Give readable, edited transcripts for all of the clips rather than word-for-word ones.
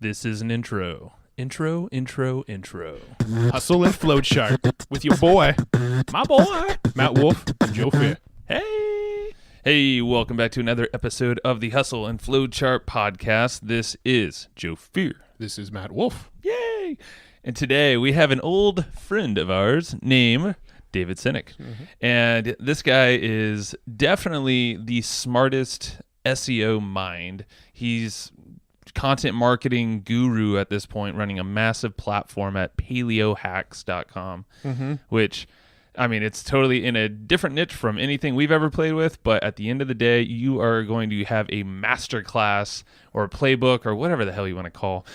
This is an intro. Intro. Hustle and Flowchart with your boy, my boy, Matt Wolf and Joe Fear. Hey, welcome back to another episode of the Hustle and Flowchart podcast. This is Joe Fear. This is Matt Wolf. Yay! And today we have an old friend of ours named David Sinick. Mm-hmm. And this guy is definitely the smartest SEO mind. He's content marketing guru at this point, running a massive platform at Paleohacks.com, which, I mean, it's totally in a different niche from anything we've ever played with, but at the end of the day, you are going to have a masterclass or a playbook or whatever the hell you want to call.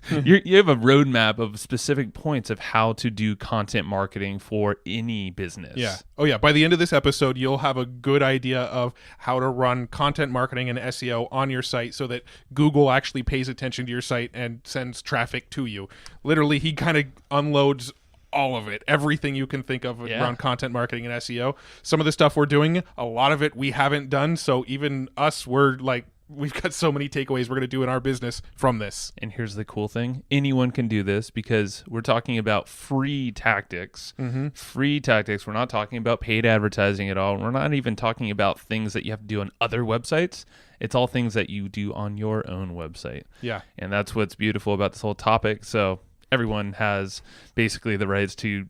You have a roadmap of specific points of how to do content marketing for any business. Yeah. Oh, yeah. By the end of this episode, you'll have a good idea of how to run content marketing and SEO on your site so that Google actually pays attention to your site and sends traffic to you. Literally, he kind of unloads all of it, everything you can think of around content marketing and SEO. Some of the stuff we're doing, a lot of it we haven't done. So even us, we've got so many takeaways we're going to do in our business from this. And here's the cool thing. Anyone can do this because we're talking about free tactics. Free tactics. We're not talking about paid advertising at all. We're not even talking about things that you have to do on other websites. It's all things that you do on your own website. Yeah. And that's what's beautiful about this whole topic. So everyone has basically the rights to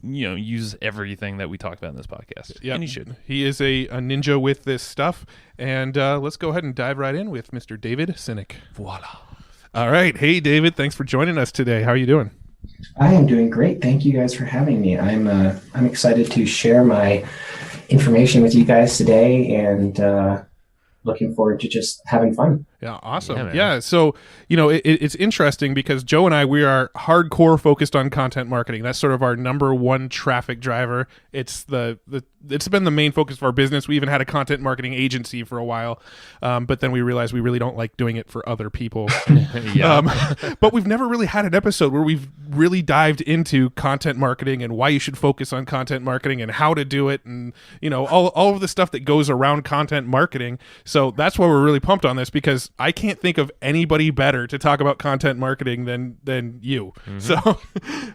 use everything that we talk about in this podcast. Yeah, and you should. He is a ninja with this stuff. And let's go ahead and dive right in with Mr. David Sinick. Voila. All right. Hey, David. Thanks for joining us today. How are you doing? I am doing great. Thank you guys for having me. I'm excited to share my information with you guys today, and looking forward to just having fun. Yeah, awesome. Yeah, so, it's interesting because Joe and I, we are hardcore focused on content marketing. That's sort of our number one traffic driver. It's it's been the main focus of our business. We even had a content marketing agency for a while, but then we realized we really don't like doing it for other people. But we've never really had an episode where we've really dived into content marketing and why you should focus on content marketing and how to do it, and all of the stuff that goes around content marketing. So that's why we're really pumped on this, because I can't think of anybody better to talk about content marketing than you. So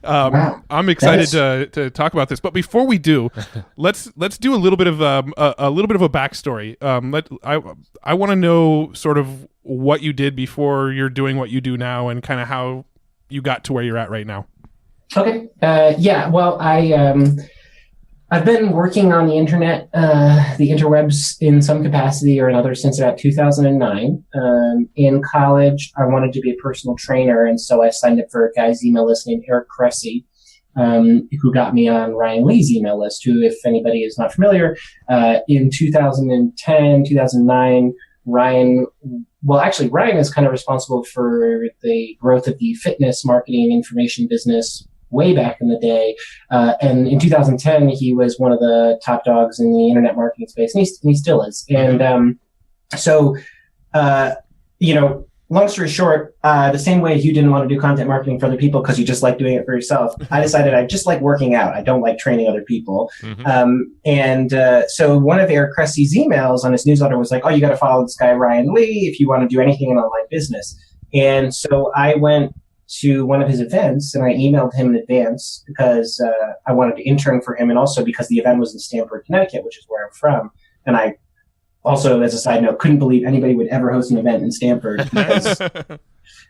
I'm excited to talk about this. But before we do, let's do a little bit of a backstory. I want to know sort of what you did before you're doing what you do now, and kind of how you got to where you're at right now. Okay. Well, I've been working on the internet, the interwebs in some capacity or another since about 2009. In college, I wanted to be a personal trainer, and so I signed up for a guy's email list named Eric Cressy, who got me on Ryan Lee's email list, who, if anybody is not familiar, in 2010, 2009, Ryan is kind of responsible for the growth of the fitness marketing information business way back in the day. And in 2010, he was one of the top dogs in the internet marketing space, and he still is. And long story short, the same way you didn't want to do content marketing for other people because you just like doing it for yourself, I decided I just like working out. I don't like training other people. So one of Eric Cressy's emails on his newsletter was like, oh, you got to follow this guy, Ryan Lee, if you want to do anything in online business. And so I went to one of his events, and I emailed him in advance because I wanted to intern for him, and also because the event was in Stamford, Connecticut, which is where I'm from. And I also, as a side note, couldn't believe anybody would ever host an event in Stamford.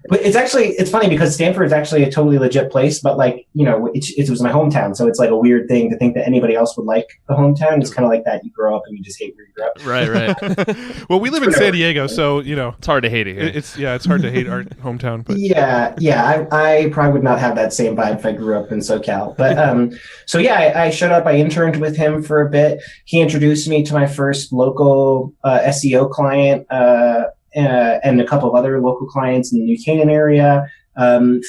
But it's funny because Stamford is actually a totally legit place, but it was my hometown, so it's like a weird thing to think that anybody else would like the hometown. It's kind of like that. You grow up and you just hate where you grew up. Right. Well, we live in San Diego, so it's hard to hate it here. It's hard to hate our hometown. But I probably would not have that same vibe if I grew up in SoCal. But I showed up. I interned with him for a bit. He introduced me to my first local SEO client. And a couple of other local clients in the New Canaan area.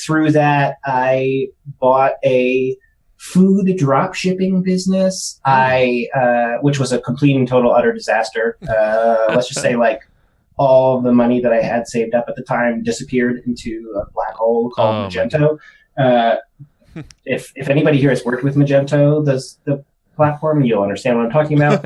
Through that, I bought a food drop shipping business, which was a complete and total utter disaster. Let's just say all the money that I had saved up at the time disappeared into a black hole called Magento. If anybody here has worked with Magento, the platform, you'll understand what I'm talking about.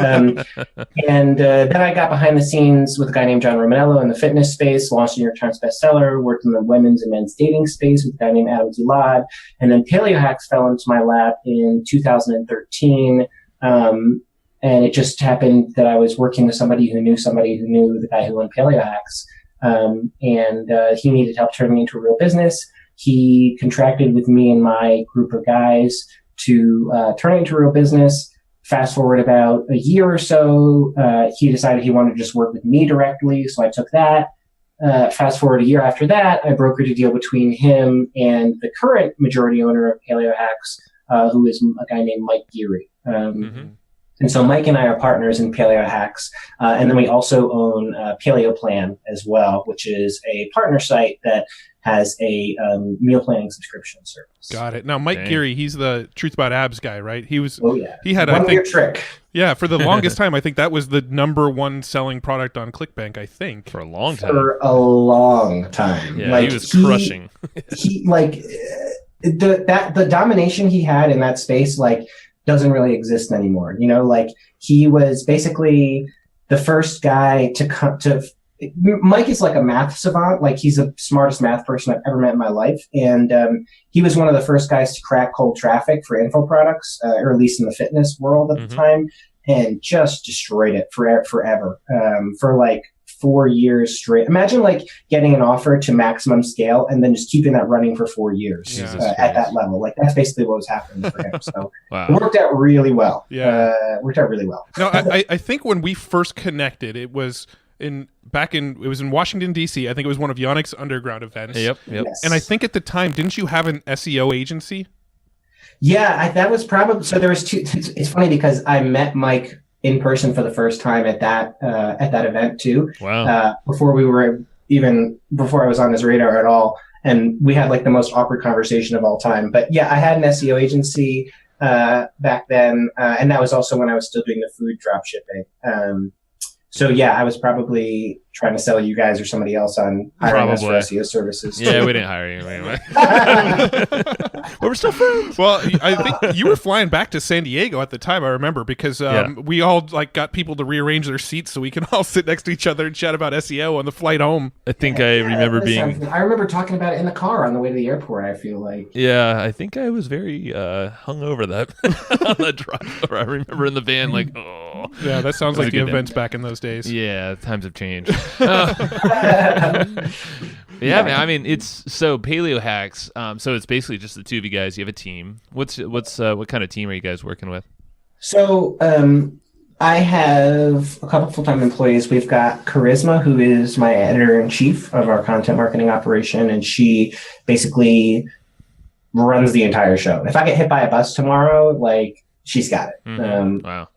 And then I got behind the scenes with a guy named John Romanello in the fitness space, launched a New York Times bestseller, worked in the women's and men's dating space with a guy named Adam Gilad. And then Paleohacks fell into my lap in 2013. And it just happened that I was working with somebody who knew the guy who owned Paleohacks. And he needed help turning it into a real business. He contracted with me and my group of guys to turn it into a real business. Fast forward about a year or so, he decided he wanted to just work with me directly, so I took that. Fast forward a year after that, I brokered a deal between him and the current majority owner of Paleohacks, who is a guy named Mike Geary. And so Mike and I are partners in Paleohacks. And then we also own Paleo Plan as well, which is a partner site that has a meal planning subscription service. Got it. Now, Mike Geary, he's the Truth About Abs guy, right? He was. Oh, yeah. He had, One trick. Yeah, for the longest time, I think that was the -- selling product on ClickBank, I think. For a long time. For a long time. Yeah, he was crushing. The domination he had in that space, doesn't really exist anymore. He was basically the first guy to come to. Mike is like a math savant. He's the smartest math person I've ever met in my life. And he was one of the first guys to crack cold traffic for info products, or at least in the fitness world at the time, and just destroyed it forever. For 4 years straight. Imagine getting an offer to maximum scale and then just keeping that running for 4 years at that level. That's basically what was happening for him. So It worked out really well. Yeah. Worked out really well. No, I think when we first connected, it was in Washington, D.C. I think it was one of Yannick's underground events. Yep. Yes. And I think at the time, didn't you have an SEO agency? Yeah, that was probably, so there was two. It's funny because I met Mike in person for the first time at that event too. Wow. Before I was on his radar at all. And we had the most awkward conversation of all time. But yeah, I had an SEO agency back then. And that was also when I was still doing the food drop shipping. So yeah, I was probably trying to sell you guys or somebody else on hiring us for SEO services. Yeah, we didn't hire you anyway. But we're still friends. Well, I think you were flying back to San Diego at the time, I remember, because we all got people to rearrange their seats so we can all sit next to each other and chat about SEO on the flight home. I think I remember I remember talking about it in the car on the way to the airport, I feel like. Yeah, I think I was very hungover that on that drive. I remember in the van oh. Yeah, that sounds like the events back in those days. Yeah, times have changed. Yeah, man. I mean, it's so Paleohacks. So it's basically just the two of you guys. You have a team. What kind of team are you guys working with? So I have a couple full-time employees. We've got Charisma, who is my editor-in-chief of our content marketing operation, and she basically runs the entire show. If I get hit by a bus tomorrow, she's got it. Wow.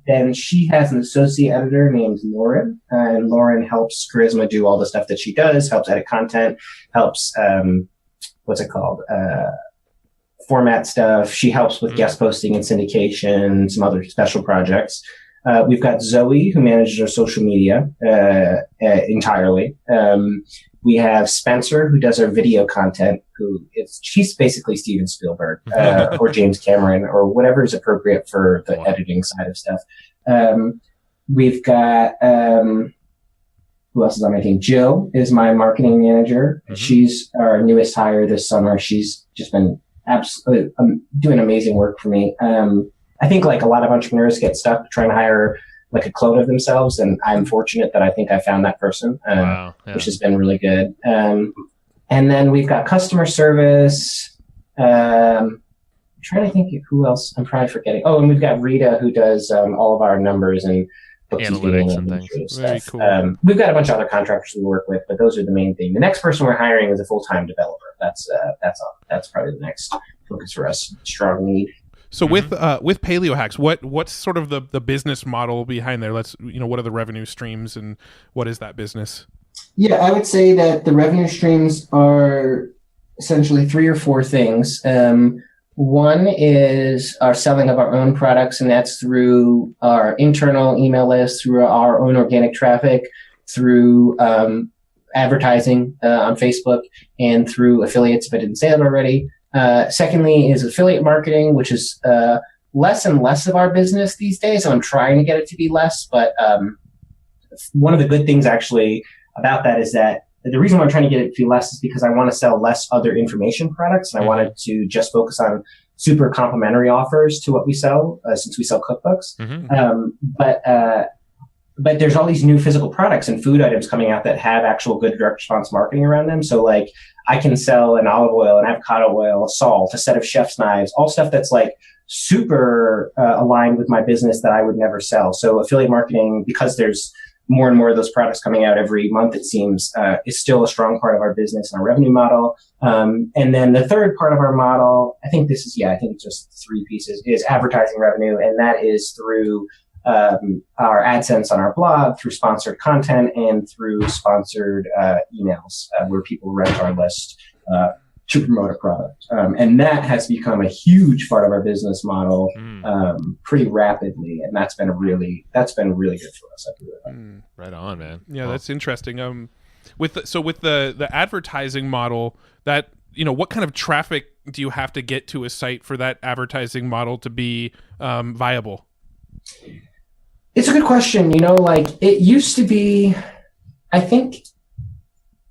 Then she has an associate editor named Lauren, and Lauren helps Charisma do all the stuff that she does, helps edit content, helps, format stuff. She helps with guest posting and syndication, some other special projects. We've got Zoe, who manages our social media entirely. We have Spencer, who does our video content, she's basically Steven Spielberg or James Cameron or whatever is appropriate for the editing side of stuff. We've got, who else is on my team? Jill is my marketing manager. She's our newest hire this summer. She's just been absolutely doing amazing work for me. I think a lot of entrepreneurs get stuck trying to hire a clone of themselves, and I'm fortunate that I think I found that person, which has been really good. And then we've got customer service. I'm trying to think who else I'm probably forgetting. Oh, and we've got Rita, who does all of our numbers and analytics and things. Very cool. We've got a bunch of other contractors we work with, but those are the main thing. The next person we're hiring is a full-time developer. That's probably the next focus for us. Strong need. So with Paleohacks, what's sort of the business model behind there? What are the revenue streams and what is that business? Yeah, I would say that the revenue streams are essentially 3 or 4 things. One is our selling of our own products, and that's through our internal email list, through our own organic traffic, through advertising on Facebook, and through affiliates if I didn't say that already. Secondly is affiliate marketing, which is less and less of our business these days. So I'm trying to get it to be less. But one of the good things actually about that is that the reason why I'm trying to get it to be less is because I want to sell less other information products. And I wanted to just focus on super complementary offers to what we sell, since we sell cookbooks. But there's all these new physical products and food items coming out that have actual good direct response marketing around them. So like I can sell an olive oil, an avocado oil, salt, a set of chef's knives, all stuff that's like super aligned with my business that I would never sell. So affiliate marketing, because there's more and more of those products coming out every month, it seems, is still a strong part of our business and our revenue model. And then the third part of our model, I think it's just 3 pieces, is advertising revenue. And that is through our AdSense on our blog, through sponsored content, and through sponsored emails where people rent our list to promote a product. And that has become a huge part of our business model pretty rapidly, and that's been really good for us. Right on, man. Yeah, that's interesting. With the advertising model, that what kind of traffic do you have to get to a site for that advertising model to be viable? It's a good question. Like it used to be, I think,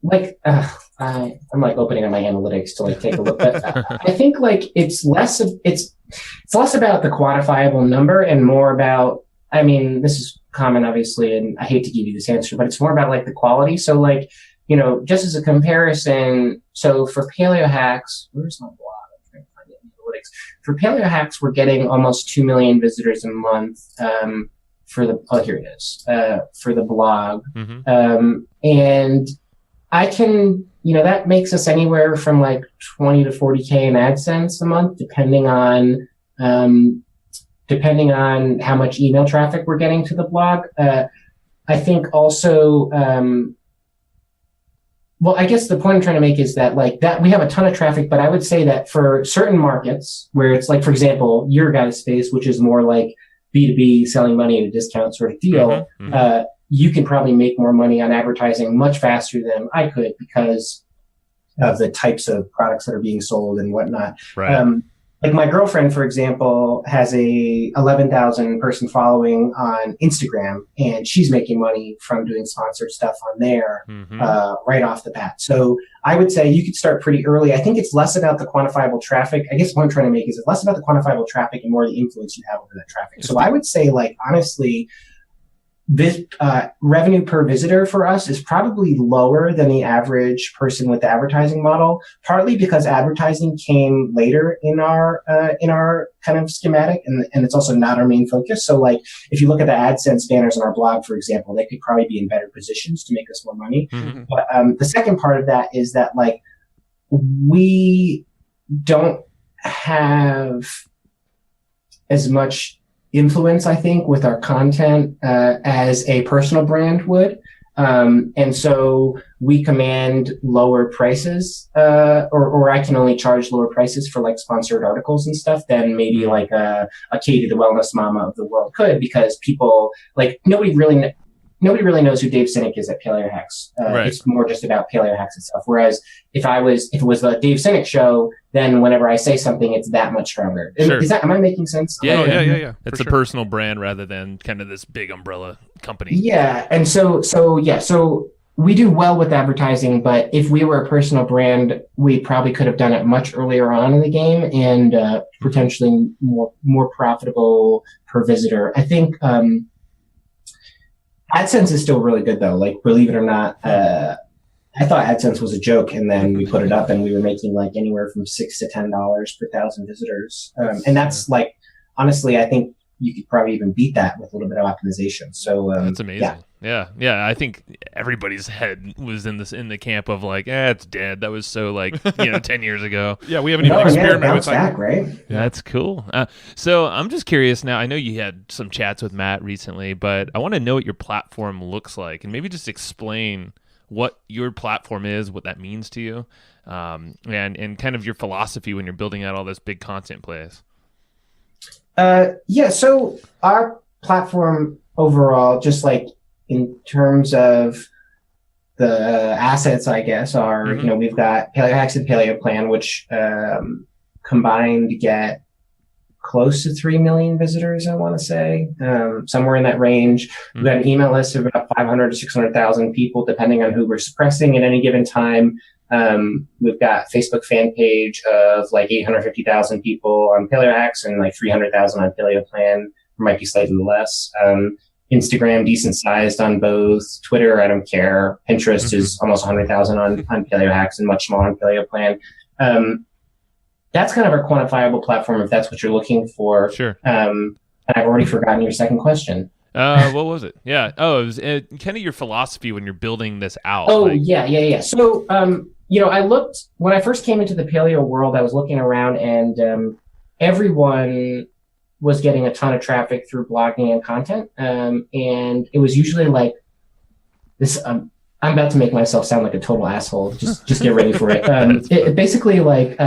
like I'm like opening up my analytics to like take a look. But I think like it's less about the quantifiable number and more about, I mean, this is common obviously, and I hate to give you this answer, but it's more about like the quality. So like, just as a comparison, so for Paleohacks, where's my blog? I'm trying to find it in analytics. For Paleohacks, we're getting almost 2 million visitors a month. Here it is, for the blog. And I can, that makes us anywhere from like 20 to 40K in AdSense a month, depending on how much email traffic we're getting to the blog. I think also, I guess the point I'm trying to make is that like that we have a ton of traffic, but I would say that for certain markets where it's like, for example, your guys' space, which is more like B2B, selling money at a discount sort of deal, you can probably make more money on advertising much faster than I could because of the types of products that are being sold and whatnot. Right. Like my girlfriend, for example, has a 11,000 person following on Instagram, and she's making money from doing sponsored stuff on there right off the bat. So I would say you could start pretty early. I think it's less about the quantifiable traffic. I guess what I'm trying to make is it's less about the quantifiable traffic and more the influence you have over that traffic. So I would say, like, honestly, this revenue per visitor for us is probably lower than the average person with the advertising model, partly because advertising came later in our kind of schematic, and it's also not our main focus. So like if you look at the AdSense banners on our blog, for example, they could probably be in better positions to make us more money. But the second part of that is that like we don't have as much influence, I think, with our content as a personal brand would. And so we command lower prices, or I can only charge lower prices for like sponsored articles and stuff than maybe like a Katie the Wellness Mama of the world could, because people like nobody really knows who Dave Sinick is at Paleohacks. Right. It's more just about Paleohacks itself. Whereas if it was the Dave Sinick show, then whenever I say something, it's that much stronger. Sure. Am I making sense? Yeah. It's a personal brand rather than kind of this big umbrella company. Yeah. And so we do well with advertising, but if we were a personal brand, we probably could have done it much earlier on in the game and potentially more profitable per visitor. I think AdSense is still really good though. Like, believe it or not, I thought AdSense was a joke, and then we put it up and we were making like anywhere from $6 to $10 per 1,000 visitors. And that's like, honestly, I think you could probably even beat that with a little bit of optimization. So that's amazing. Yeah. I think everybody's head was in the camp of like, it's dead. That was so like 10 years ago. Yeah, we haven't even experimented with back, right? Yeah, that's cool. So I'm just curious now. I know you had some chats with Matt recently, but I want to know what your platform looks like, and maybe just explain what your platform is, what that means to you, and kind of your philosophy when you're building out all this big content plays. So our platform overall, just like in terms of the assets, I guess, are, we've got Paleohacks and Paleo Plan, which combined get close to 3 million visitors, I want to say, somewhere in that range. We've got an email list of about 500 to 600,000 people, depending on who we're suppressing at any given time. We've got Facebook fan page of like 850,000 people on Paleohacks and like 300,000 on Paleo Plan, or might be slightly less. Instagram, decent sized on both. Twitter, I don't care. Pinterest is almost 100,000 on Paleohacks and much smaller on Paleo Plan. That's kind of our quantifiable platform if that's what you're looking for. Sure. And I've already forgotten your second question. What was it? Yeah. Oh, it was kind of your philosophy when you're building this out. Oh, yeah. So, I looked, when I first came into the paleo world, I was looking around and everyone was getting a ton of traffic through blogging and content. And it was usually like this, I'm about to make myself sound like a total asshole. Just get ready for it. Basically like,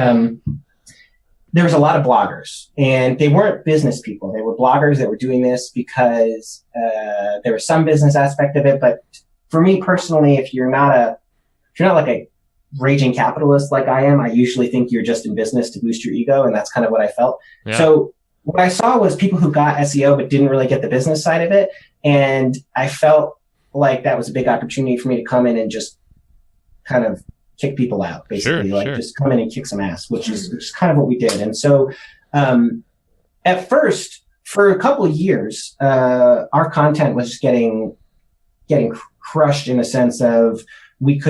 there was a lot of bloggers and they weren't business people. They were bloggers that were doing this because, there was some business aspect of it. But for me personally, if you're not like a raging capitalist like I am, I usually think you're just in business to boost your ego. And that's kind of what I felt. Yeah. So what I saw was people who got SEO, but didn't really get the business side of it. And I felt like that was a big opportunity for me to come in and just kind of kick people out, basically. Just come in and kick some ass, which is kind of what we did. And so, at first, for a couple of years, our content was just getting crushed in a sense of we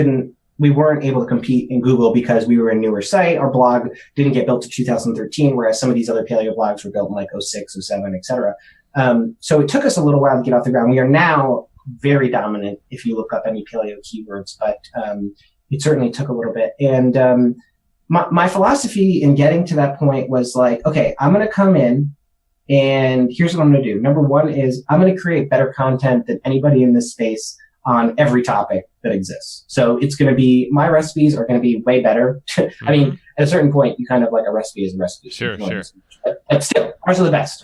weren't able to compete in Google because we were a newer site. Our blog didn't get built to 2013, whereas some of these other paleo blogs were built in like 06, 07, et cetera. So it took us a little while to get off the ground. We are now very dominant if you look up any paleo keywords, but it certainly took a little bit. And my philosophy in getting to that point was like, okay, I'm going to come in and here's what I'm going to do. Number one is I'm going to create better content than anybody in this space on every topic that exists. So it's going to be, my recipes are going to be way better. I mean, at a certain point, you kind of like a recipe is a recipe. Sure. But still, ours are the best.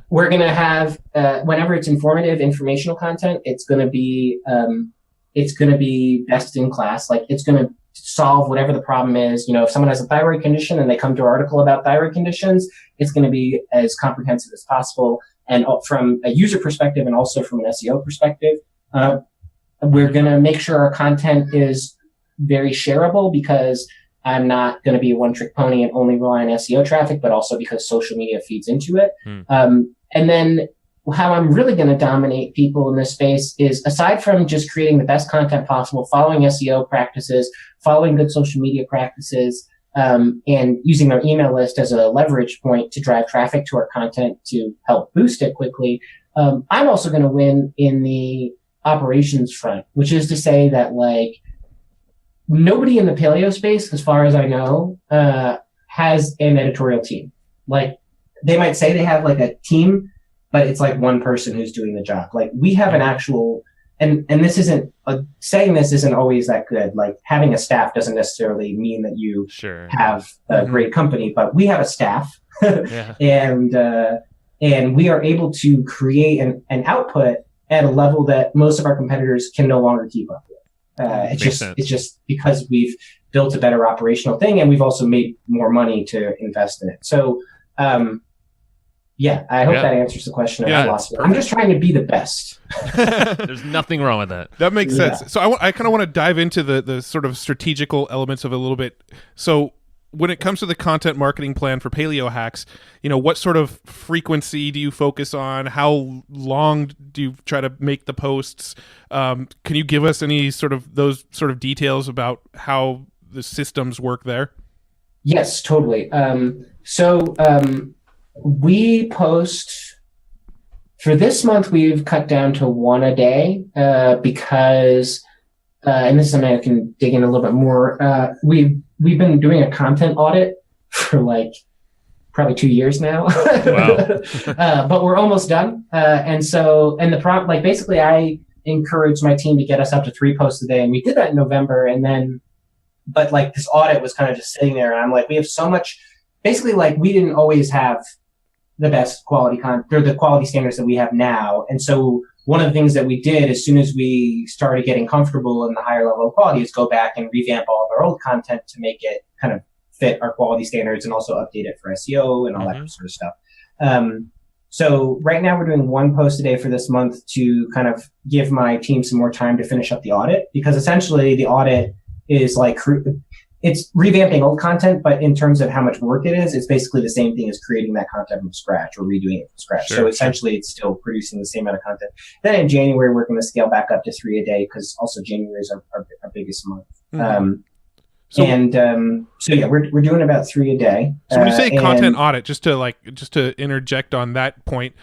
We're going to have, whenever it's informative, informational content, it's going to be best in class. Like it's going to solve whatever the problem is. If someone has a thyroid condition and they come to an article about thyroid conditions, it's going to be as comprehensive as possible. And from a user perspective and also from an SEO perspective, we're going to make sure our content is very shareable because I'm not going to be a one-trick pony and only rely on SEO traffic, but also because social media feeds into it. And then how I'm really going to dominate people in this space is, aside from just creating the best content possible, following SEO practices, following good social media practices, and using our email list as a leverage point to drive traffic to our content to help boost it quickly. I'm also going to win in the operations front, which is to say that like nobody in the paleo space, as far as I know, has an editorial team. Like they might say they have like a team, but it's like one person who's doing the job. Like we have an actual, and this isn't, saying this isn't always that good. Like having a staff doesn't necessarily mean that you have a great company, but we have a staff and we are able to create an output at a level that most of our competitors can no longer keep up with. It's just because we've built a better operational thing and we've also made more money to invest in it. So, I hope that answers the question of philosophy. I'm just trying to be the best. There's nothing wrong with that. That makes sense. So I kind of want to dive into the sort of strategical elements of it a little bit. So when it comes to the content marketing plan for Paleohacks, what sort of frequency do you focus on? How long do you try to make the posts? Can you give us any those sort of details about how the systems work there? Yes, totally. We post for this month. We've cut down to one a day because, and this is something I can dig in a little bit more. We've been doing a content audit for like probably 2 years now. Wow. But we're almost done. And the prompt, like basically, I encouraged my team to get us up to 3 posts a day, and we did that in November. And then, but like this audit was kind of just sitting there, and I'm like, we have so much. Basically, like we didn't always have the best quality or the quality standards that we have now. And so one of the things that we did as soon as we started getting comfortable in the higher level of quality is go back and revamp all of our old content to make it kind of fit our quality standards and also update it for SEO and all that sort of stuff. So right now we're doing one post a day for this month to kind of give my team some more time to finish up the audit, because essentially the audit is like, it's revamping old content, but in terms of how much work it is, it's basically the same thing as creating that content from scratch or redoing it from scratch. So essentially it's still producing the same amount of content. Then in January, we're going to scale back up to 3 a day, because also January is our biggest month. So yeah, we're doing about 3 a day. So when you say content audit, just to interject on that point,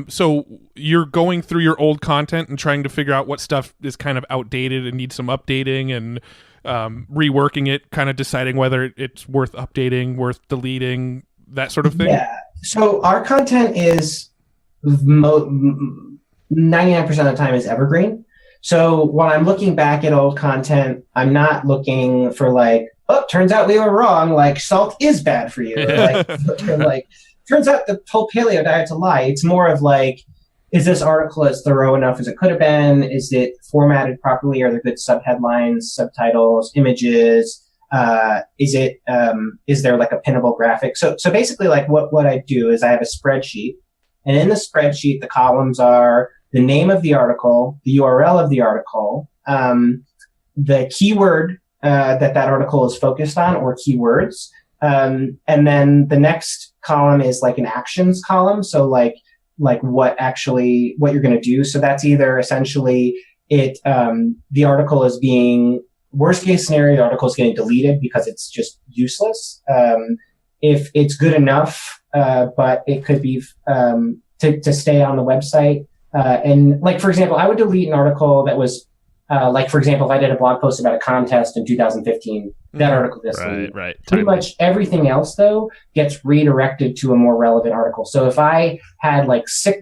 so you're going through your old content and trying to figure out what stuff is kind of outdated and needs some updating, and reworking it, kind of deciding whether it's worth updating, worth deleting, that sort of thing. Yeah. So our content is 99% of the time is evergreen. So when I'm looking back at old content, I'm not looking for like, oh, turns out we were wrong. Like salt is bad for you. Like, turns out the whole paleo diet's a lie. It's more of like, is this article as thorough enough as it could have been? Is it formatted properly? Are there good subheadlines, subtitles, images? Is there like a pinnable graphic? So basically like what I do is I have a spreadsheet, and in the spreadsheet, the columns are the name of the article, the URL of the article, the keyword that article is focused on, or keywords. And then the next column is like an actions column. So like what you're going to do. So that's either essentially the article is being, worst case scenario, the article is getting deleted because it's just useless. If it's good enough, but it could be to stay on the website. And like, for example, I would delete an article that was like, for example, if I did a blog post about a contest in 2015, that article gets deleted. Right. Pretty much everything else, though, gets redirected to a more relevant article. So if I had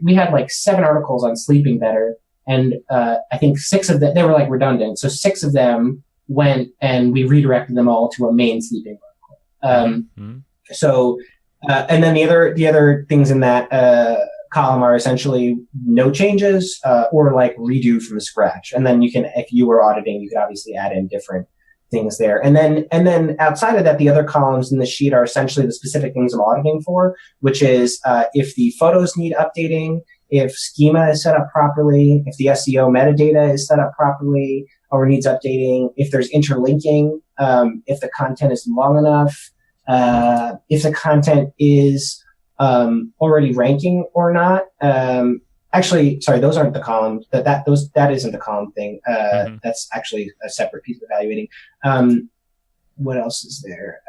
we had 7 articles on sleeping better, and I think 6 of them, they were like redundant. So 6 of them went, and we redirected them all to a main sleeping article. So, and then the other things in that column are essentially no changes or like redo from scratch. And then you can, if you were auditing, you could obviously add in different things there. And then outside of that, the other columns in the sheet are essentially the specific things I'm auditing for, which is if the photos need updating, if schema is set up properly, if the SEO metadata is set up properly or needs updating, if there's interlinking, if the content is long enough, if the content is already ranking or not. Actually, sorry, those aren't the columns. That isn't the column thing. That's actually a separate piece of evaluating. What else is there?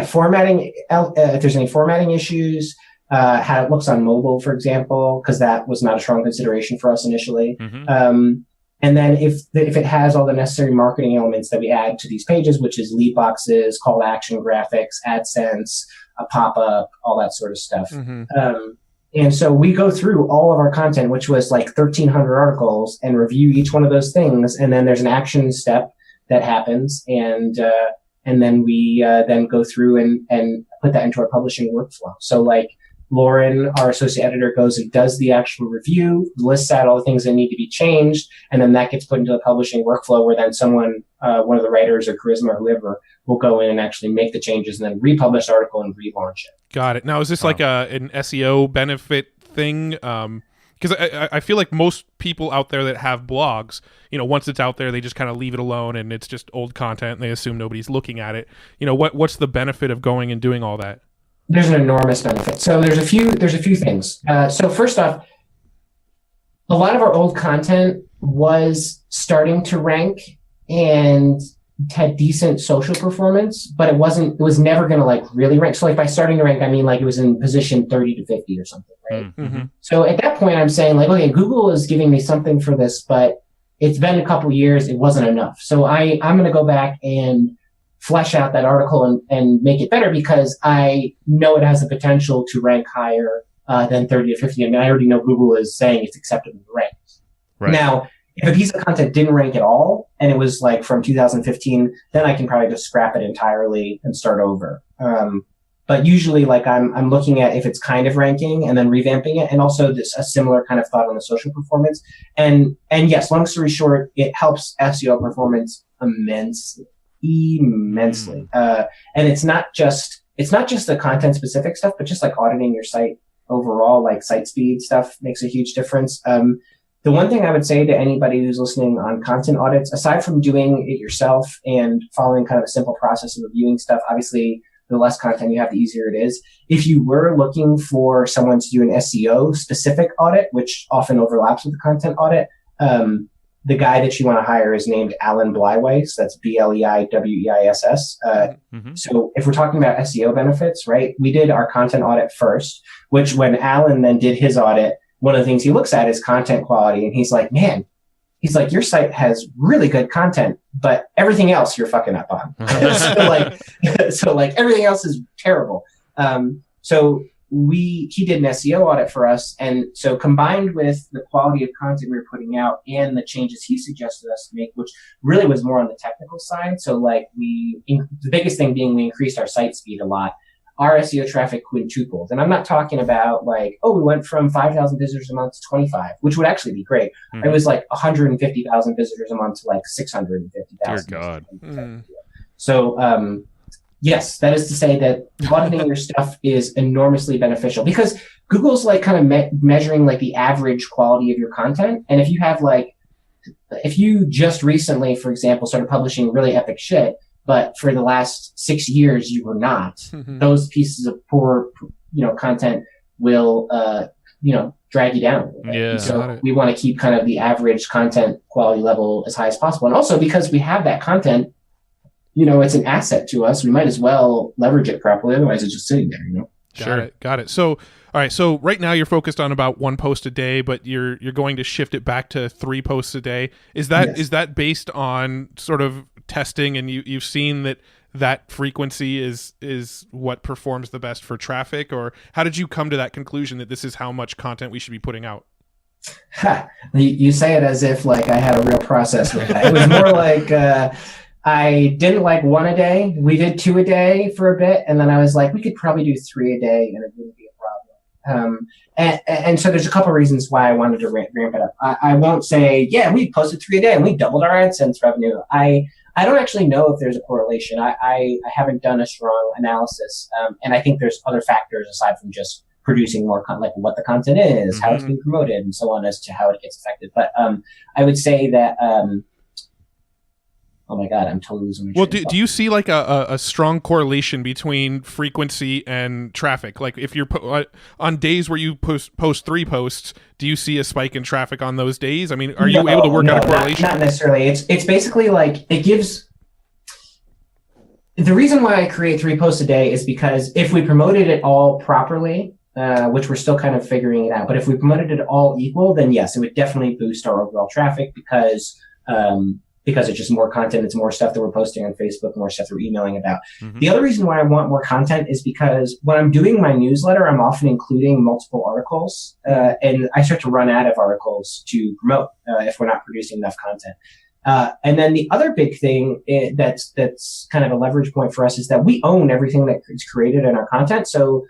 Formatting. If there's any formatting issues, how it looks on mobile, for example, because that was not a strong consideration for us initially. And then if it has all the necessary marketing elements that we add to these pages, which is lead boxes, call to action graphics, AdSense, a pop-up, all that sort of stuff. And so we go through all of our content, which was like 1,300 articles, and review each one of those things. And then there's an action step that happens. And then we then go through and put that into our publishing workflow. So like Lauren, our associate editor, goes and does the actual review, lists out all the things that need to be changed, and then that gets put into the publishing workflow where then someone, one of the writers or Charisma or whoever, will go in and actually make the changes and then republish the article and relaunch it. Got it. Now, is this like an SEO benefit thing? Because I feel like most people out there that have blogs, once it's out there, they just kind of leave it alone and it's just old content and they assume nobody's looking at it. What's the benefit of going and doing all that? There's an enormous benefit. So there's a few things. So first off, a lot of our old content was starting to rank and had decent social performance, but it was never going to like really rank. So like by starting to rank, I mean like it was in position 30 to 50 or something, right? So at that point I'm saying like, okay, Google is giving me something for this, but it's been a couple years. It wasn't enough. So I'm going to go back and flesh out that article and make it better because I know it has the potential to rank higher than 30 to 50. I mean, I already know Google is saying it's acceptable to rank. Right. Now, if a piece of content didn't rank at all, and it was like from 2015, then I can probably just scrap it entirely and start over. But usually, like I'm looking at if it's kind of ranking and then revamping it, and also a similar kind of thought on the social performance. And yes, long story short, it helps SEO performance immensely. immensely. And it's not just the content specific stuff, but just like auditing your site overall, like site speed stuff makes a huge difference. The one thing I would say to anybody who's listening on content audits, aside from doing it yourself and following kind of a simple process of reviewing stuff, obviously the less content you have, the easier it is. If you were looking for someone to do an SEO specific audit, which often overlaps with the content audit, the guy that you want to hire is named Alan Bleiweiss. That's Bleiweiss. So if we're talking about SEO benefits, right, we did our content audit first, which when Alan then did his audit, one of the things he looks at is content quality. And he's like, man, your site has really good content, but everything else you're fucking up on. so everything else is terrible. So he did an SEO audit for us. And so combined with the quality of content we were putting out and the changes he suggested us to make, which really was more on the technical side. So the biggest thing being we increased our site speed a lot. Our SEO traffic quintupled. And I'm not talking about we went from 5,000 visitors a month to 25, which would actually be great. It was 150,000 visitors a month to 650,000. Dear God. So, yes, that is to say that auditing your stuff is enormously beneficial because Google's kind of measuring the average quality of your content. And if you have if you just recently, for example, started publishing really epic shit, but for the last 6 years you were not, those pieces of poor, content will, drag you down. Yeah. So we want to keep kind of the average content quality level as high as possible. And also because we have that content, it's an asset to us. We might as well leverage it properly. Otherwise it's just sitting there, Got it. So, all right. So right now you're focused on about 1 post a day, but you're going to shift it back to 3 posts a day. Is that based on sort of testing and you've seen that frequency is what performs the best for traffic, or how did you come to that conclusion that this is how much content we should be putting out? You say it as if I had a real process with that. It was more I didn't like 1 a day. We did 2 a day for a bit. And then I was like, we could probably do 3 a day and it wouldn't be a problem. And so there's a couple of reasons why I wanted to ramp it up. I won't say, yeah, we posted 3 a day and we doubled our AdSense revenue. I don't actually know if there's a correlation. I haven't done a strong analysis. And I think there's other factors aside from just producing more content, what the content is, how it's being promoted, and so on as to how it gets affected. But I would say that oh my God, I'm totally losing my train of thought. Do you see a strong correlation between frequency and traffic? If you're on days where you post 3 posts, do you see a spike in traffic on those days? I mean, are you able to work out a correlation? Not necessarily. It's basically it gives. The reason why I create 3 posts a day is because if we promoted it all properly, which we're still kind of figuring it out, but if we promoted it all equal, then yes, it would definitely boost our overall traffic because it's just more content. It's more stuff that we're posting on Facebook, more stuff that we're emailing about. The other reason why I want more content is because when I'm doing my newsletter, I'm often including multiple articles, and I start to run out of articles to promote if we're not producing enough content. And then the other big thing that's kind of a leverage point for us is that we own everything that is created in our content. So,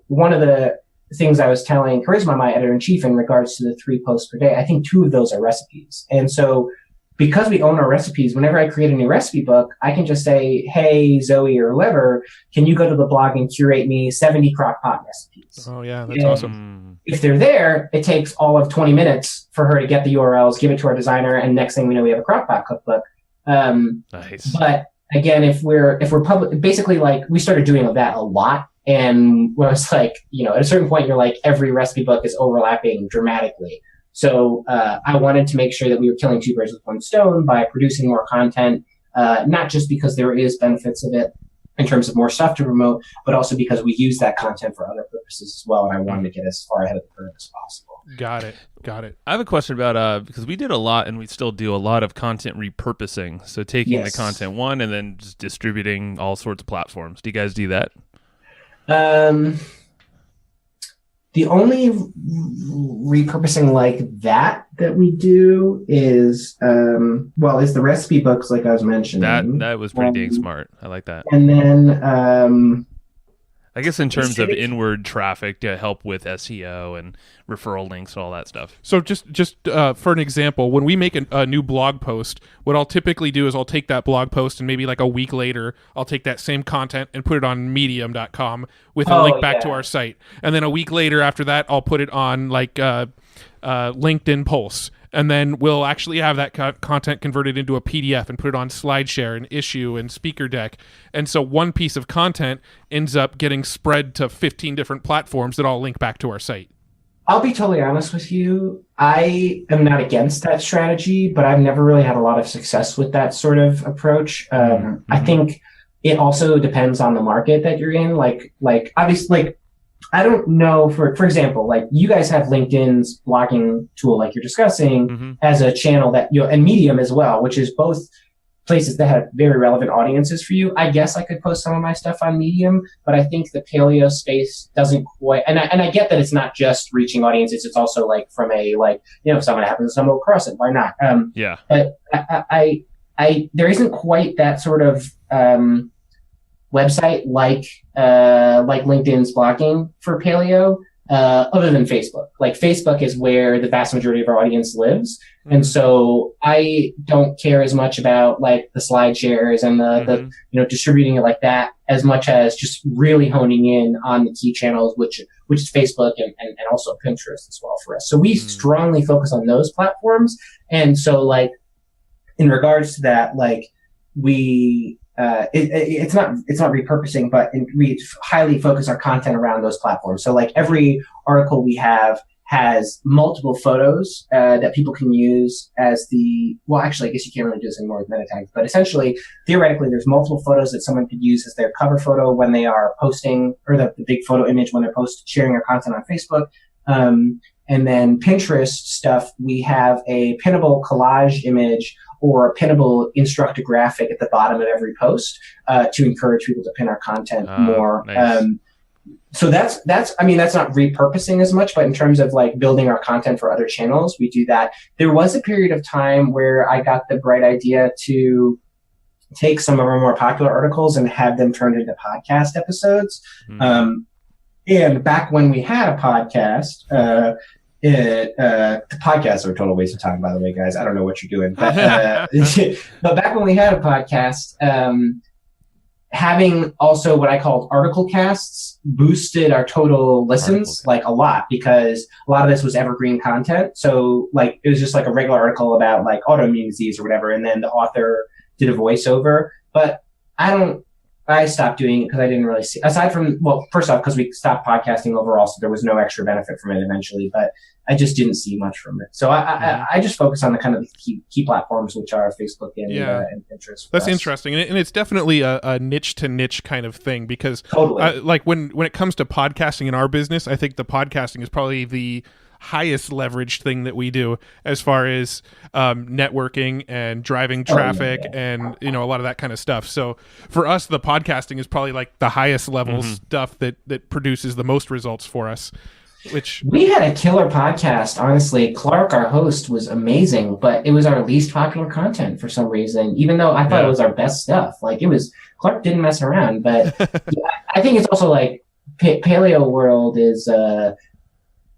one of the things I was telling Charisma, my editor-in-chief, in regards to the 3 posts per day, I think 2 of those are recipes. And so because we own our recipes, whenever I create a new recipe book, I can just say, hey, Zoe or whoever, can you go to the blog and curate me 70 crock pot recipes? Oh, yeah, that's awesome. If they're there, it takes all of 20 minutes for her to get the URLs, give it to our designer, and next thing we know, we have a crock pot cookbook. Nice. But again, if we're public, basically we started doing that a lot. And where it's at a certain point, you're every recipe book is overlapping dramatically. So I wanted to make sure that we were killing 2 birds with 1 stone by producing more content, not just because there is benefits of it in terms of more stuff to promote, but also because we use that content for other purposes as well. And I wanted to get as far ahead of the curve as possible. Got it. I have a question about, because we did a lot and we still do a lot of content repurposing. So taking the content one and then just distributing all sorts of platforms. Do you guys do that? The only repurposing that we do is is the recipe books, like I was mentioning. That was pretty dang smart. I like that. And then I guess in terms of inward traffic to help with SEO and referral links and all that stuff. So just for an example, when we make a new blog post, what I'll typically do is I'll take that blog post and maybe like a week later, I'll take that same content and put it on medium.com with a link back to our site. And then a week later after that, I'll put it on like LinkedIn Pulse. And then we'll actually have that content converted into a PDF and put it on SlideShare and Issue and Speaker Deck. And so one piece of content ends up getting spread to 15 different platforms that all link back to our site. I'll be totally honest with you. I am not against that strategy, but I've never really had a lot of success with that sort of approach. I think it also depends on the market that you're in. Like obviously, like, I don't know, for example, like you guys have LinkedIn's blogging tool, like you're discussing, as a channel that and Medium as well, which is both places that have very relevant audiences for you. I guess I could post some of my stuff on Medium, but I think the paleo space doesn't quite, and I get that it's not just reaching audiences. It's also like from a, like, you know, if someone happens to stumble across it, why not? But I there isn't quite that sort of, website like LinkedIn's blogging for paleo, other than Facebook. Like Facebook is where the vast majority of our audience lives. And so I don't care as much about like the slide shares and the you know, distributing it like that, as much as just really honing in on the key channels, which is Facebook and also Pinterest as well for us. So we strongly focus on those platforms. And so like in regards to that, like we it's not repurposing, but we highly focus our content around those platforms. So like every article we have has multiple photos that people can use as well, actually, I guess you can't really do this anymore with meta tags, but essentially, theoretically, there's multiple photos that someone could use as their cover photo when they are posting, or the big photo image when they're sharing our content on Facebook. And then Pinterest stuff, we have a pinnable collage image or a pinnable instructor graphic at the bottom of every post to encourage people to pin our content more. Nice. So that's I mean, that's not repurposing as much, but in terms of like building our content for other channels, we do that. There was a period of time where I got the bright idea to take some of our more popular articles and have them turned into podcast episodes. And back when we had a podcast, the podcasts are a total waste of time, by the way, guys. I don't know what you're doing, but, but back when we had a podcast, having also what I called article casts boosted our total listens like a lot, because a lot of this was evergreen content. So like it was just like a regular article about like autoimmune disease or whatever, and then the author did a voiceover. But I stopped doing it because I didn't really see, aside from, well, first off, because we stopped podcasting overall, so there was no extra benefit from it eventually, but I just didn't see much from it. So I just focus on the kind of key platforms, which are Facebook and Pinterest. That's interesting. And it's definitely a niche to niche kind of thing, because like when it comes to podcasting in our business, I think the podcasting is probably the highest leveraged thing that we do as far as networking and driving traffic and, you know, a lot of that kind of stuff. So for us, the podcasting is probably like the highest level stuff that produces the most results for us. Which we had a killer podcast, honestly. Clark, our host, was amazing, but it was our least popular content for some reason, even though I thought it was our best stuff. Like, it was, Clark didn't mess around, but I think it's also like Paleo world is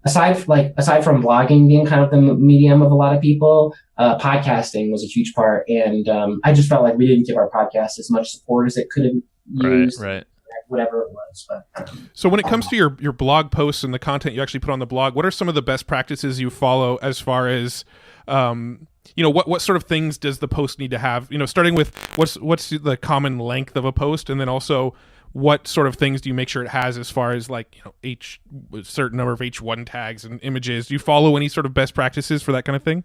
aside from blogging being kind of the medium of a lot of people, podcasting was a huge part. And I just felt like we didn't give our podcast as much support as it could have used. Right. Whatever it was. But so when it comes to your blog posts and the content you actually put on the blog, what are some of the best practices you follow as far as you know, what sort of things does the post need to have? You know, starting with what's the common length of a post, and then also what sort of things do you make sure it has as far as, like, you know, a certain number of H1 tags and images? Do you follow any sort of best practices for that kind of thing?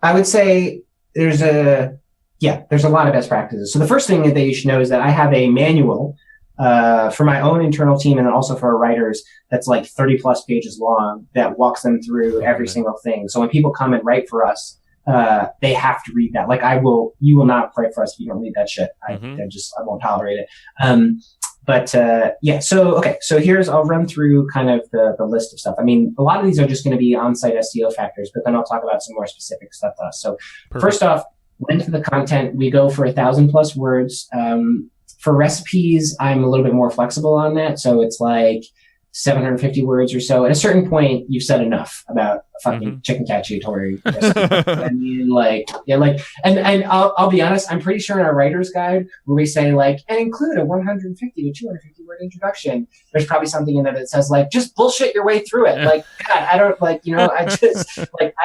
I would say there's a lot of best practices. So the first thing that you should know is that I have a manual for my own internal team, and then also for our writers, that's like 30 plus pages long, that walks them through every single thing. So when people come and write for us, they have to read that. Like, you will not write for us if you don't read that shit. I won't tolerate it. So I'll run through kind of the list of stuff. I mean, a lot of these are just going to be on-site SEO factors, but then I'll talk about some more specific stuff to us. So First off, length of the content, we go for 1,000 plus words. For recipes, I'm a little bit more flexible on that. So it's like 750 words or so. At a certain point, you've said enough about a fucking chicken cacciatore recipe. I mean, and I'll be honest, I'm pretty sure in our writer's guide where we say like, and include a 150 to 250 word introduction, there's probably something in there that says like, just bullshit your way through it. Like, God, I don't I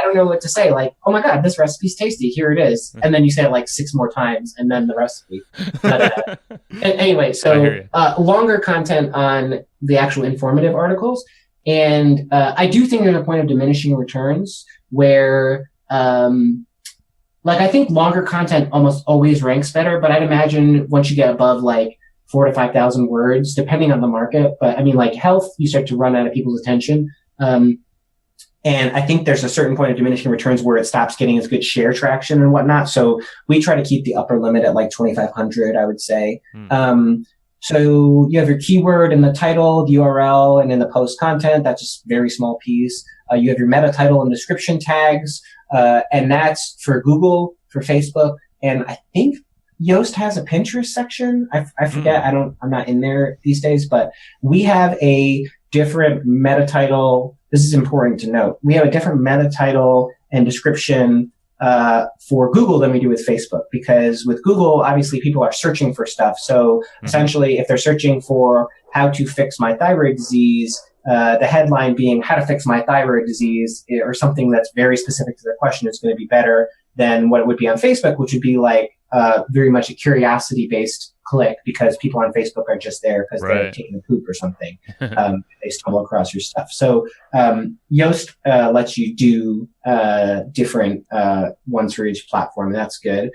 don't know what to say. Like, oh my God, this recipe's tasty. Here it is. And then you say it like 6 more times and then the recipe. But, anyway, so longer content on the actual informative articles. And I do think there's a point of diminishing returns where, I think longer content almost always ranks better, but I'd imagine once you get above like 4,000 to 5,000 words, depending on the market. But I mean, like health, you start to run out of people's attention. And I think there's a certain point of diminishing returns where it stops getting as good share traction and whatnot. So we try to keep the upper limit at like 2,500, I would say. So you have your keyword in the title, the URL, and in the post content. That's just very small piece. You have your meta title and description tags. And that's for Google, for Facebook. And I think Yoast has a Pinterest section. I forget. I'm not in there these days, but we have a different meta title. This is important to note. We have a different meta title and description for Google than we do with Facebook, because with Google, obviously people are searching for stuff. So essentially, if they're searching for how to fix my thyroid disease, the headline being how to fix my thyroid disease or something that's very specific to their question is going to be better than what it would be on Facebook, which would be like very much a curiosity based click, because people on Facebook are just there because they're taking a poop or something. They stumble across your stuff. So Yoast lets you do different ones for each platform. That's good.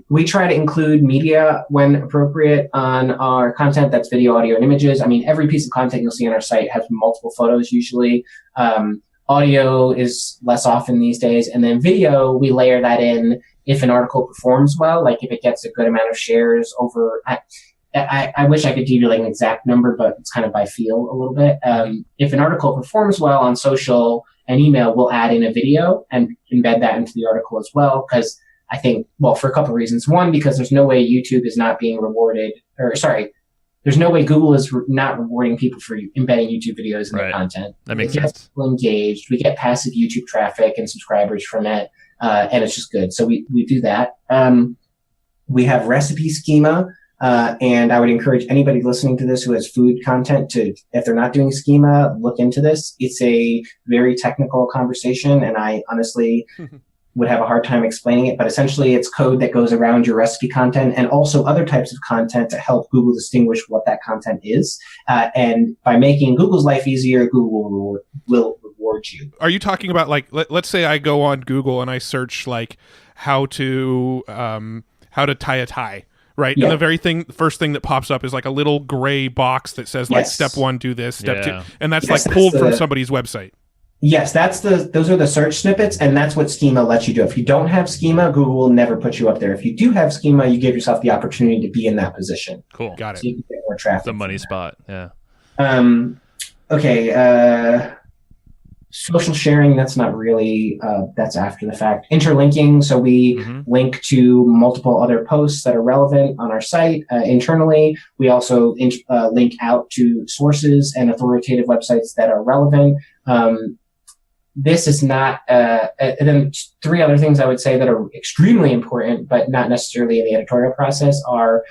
We try to include media when appropriate on our content. That's video, audio, and images. I mean, every piece of content you'll see on our site has multiple photos usually. Audio is less often these days. And then video, we layer that in if an article performs well, like if it gets a good amount of shares over, I wish I could give you like an exact number, but it's kind of by feel a little bit. If an article performs well on social and email, we'll add in a video and embed that into the article as well. Because I think, well, for a couple of reasons. One, because there's no way YouTube is not being rewarded, there's no way Google is not rewarding people for embedding YouTube videos in their content. That makes sense. People engaged. We get passive YouTube traffic and subscribers from it, and it's just good. So we do that. We have recipe schema, and I would encourage anybody listening to this who has food content to, if they're not doing schema, look into this. It's a very technical conversation, and I honestly would have a hard time explaining it, but essentially it's code that goes around your recipe content and also other types of content to help Google distinguish what that content is. And by making Google's life easier, Google will reward you. Are you talking about like, let's say I go on Google and I search like how to tie a tie, right? Yeah. And the first thing that pops up is like a little gray box that says like step 1, do this, step 2. And that's like pulled from somebody's website. Yes, those are the search snippets, and that's what schema lets you do. If you don't have schema, Google will never put you up there. If you do have schema, you give yourself the opportunity to be in that position. Cool. Got it. So you can get more traffic. It's a money spot. Yeah. Okay. Social sharing, that's not really, that's after the fact. Interlinking, so we link to multiple other posts that are relevant on our site internally. We also link out to sources and authoritative websites that are relevant. This is not, and then 3 other things I would say that are extremely important, but not necessarily in the editorial process, are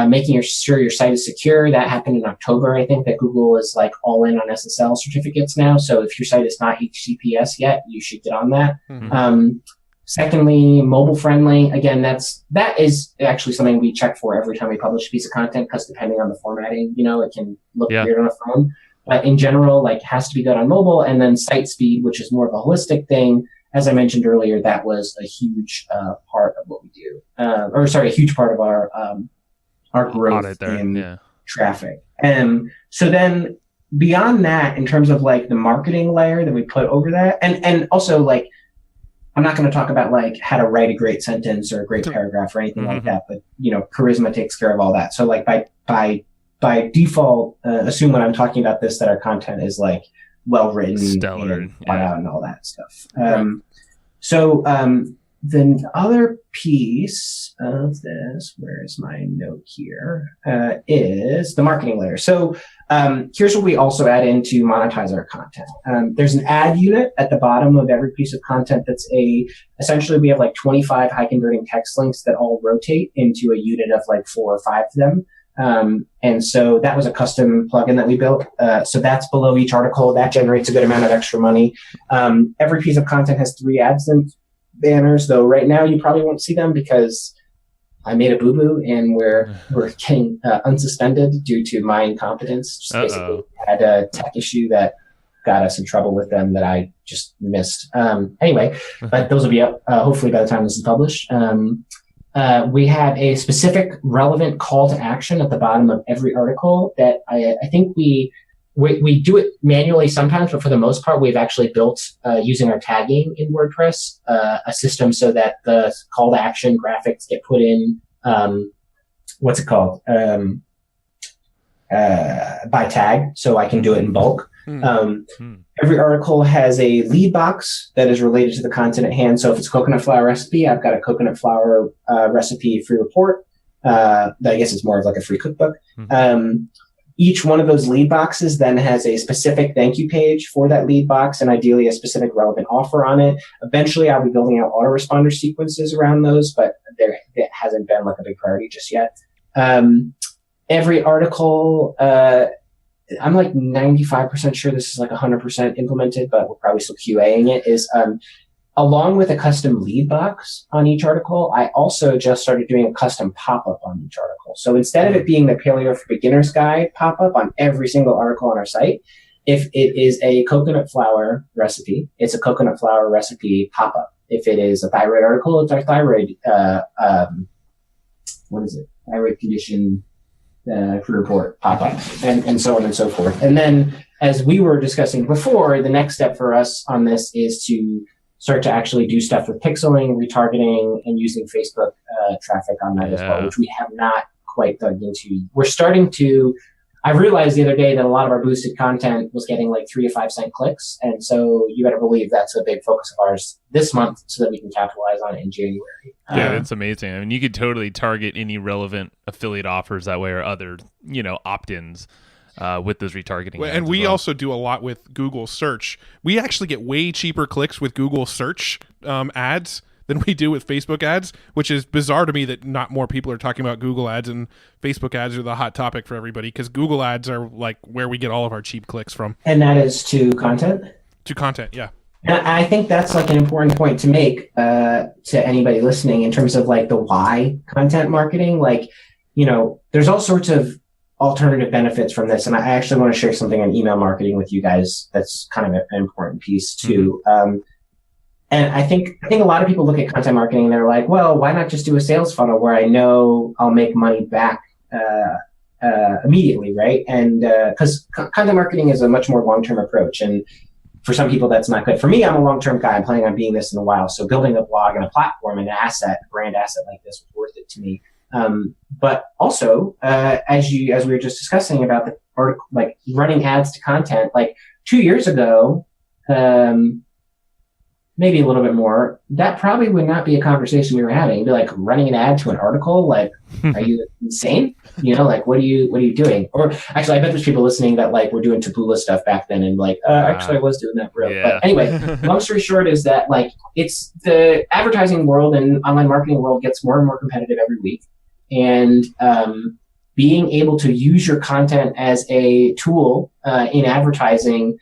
making sure your site is secure. That happened in October. I think that Google is like all in on SSL certificates now. So if your site is not HTTPS yet, you should get on that. Secondly, mobile friendly. Again, that is actually something we check for every time we publish a piece of content, because depending on the formatting, it can look weird on a phone. But in general, like, has to be good on mobile. And then site speed, which is more of a holistic thing. As I mentioned earlier, that was a huge part of what we do. A huge part of our growth in traffic. So then beyond that, in terms of like the marketing layer that we put over that, and also like, I'm not going to talk about like how to write a great sentence or a great paragraph or anything like that, but charisma takes care of all that. So like by default, assume when I'm talking about this, that our content is like well written, stellar, and thought out and all that stuff. So the other piece of this, where is my note here, is the marketing layer. So here's what we also add in to monetize our content. There's an ad unit at the bottom of every piece of content that's essentially we have like 25 high converting text links that all rotate into a unit of like 4 or 5 of them. And so that was a custom plugin that we built. So that's below each article. That generates a good amount of extra money. Every piece of content has 3 ads and banners, though right now you probably won't see them because I made a boo-boo and we're getting unsuspended due to my incompetence. Just basically had a tech issue that got us in trouble with them that I just missed. Anyway, but those will be up hopefully by the time this is published. We have a specific relevant call to action at the bottom of every article that I think we do it manually sometimes, but for the most part, we've actually built, using our tagging in WordPress, a system so that the call to action graphics get put in, what's it called? By tag. So I can do it in bulk. Every article has a lead box that is related to the content at hand. So if it's coconut flour recipe, I've got a coconut flour recipe free report. I guess it's more of like a free cookbook. Each one of those lead boxes then has a specific thank you page for that lead box and ideally a specific relevant offer on it. Eventually, I'll be building out autoresponder sequences around those, but it hasn't been like a big priority just yet. Every article, I'm like 95% sure this is like 100% implemented, but we're probably still QAing it, is along with a custom lead box on each article, I also just started doing a custom pop-up on each article. So instead of it being the Paleo for Beginners guide pop-up on every single article on our site, if it is a coconut flour recipe, it's a coconut flour recipe pop-up. If it is a thyroid article, it's our thyroid, thyroid condition free report pop-up, and so on and so forth. And then, as we were discussing before, the next step for us on this is to start to actually do stuff with pixeling, retargeting, and using Facebook traffic on that as well, which we have not quite dug into. We're starting to, I realized the other day that a lot of our boosted content was getting like 3 to 5 cent clicks. And so you better believe that's a big focus of ours this month so that we can capitalize on it in January. Yeah, that's amazing. I mean, you could totally target any relevant affiliate offers that way or other, opt-ins. With those retargeting ads and we well. also do a lot with Google search. We actually get way cheaper clicks with Google search ads than we do with Facebook ads, which is bizarre to me that not more people are talking about Google ads, and Facebook ads are the hot topic for everybody because Google ads are like where we get all of our cheap clicks from. And that is to content? To content, yeah. And I think that's like an important point to make to anybody listening in terms of like the why content marketing. Like, there's all sorts of alternative benefits from this. And I actually want to share something on email marketing with you guys that's kind of an important piece too. And I think a lot of people look at content marketing and they're like, well, why not just do a sales funnel where I know I'll make money back immediately, right? And because content marketing is a much more long-term approach. And for some people, that's not good. For me, I'm a long-term guy. I'm planning on being this in a while. So building a blog and a platform and a brand asset like this was worth it to me. But also, as we were just discussing about the article, like running ads to content, like 2 years ago, maybe a little bit more, that probably would not be a conversation we were having. It'd be like running an ad to an article. Like, are you insane? Like, what are you doing? Or actually, I bet there's people listening that like were doing Taboola stuff back then and like, actually I was doing that for real. Yeah. But anyway, long story short is that like, it's the advertising world and online marketing world gets more and more competitive every week. And, being able to use your content as a tool, in advertising,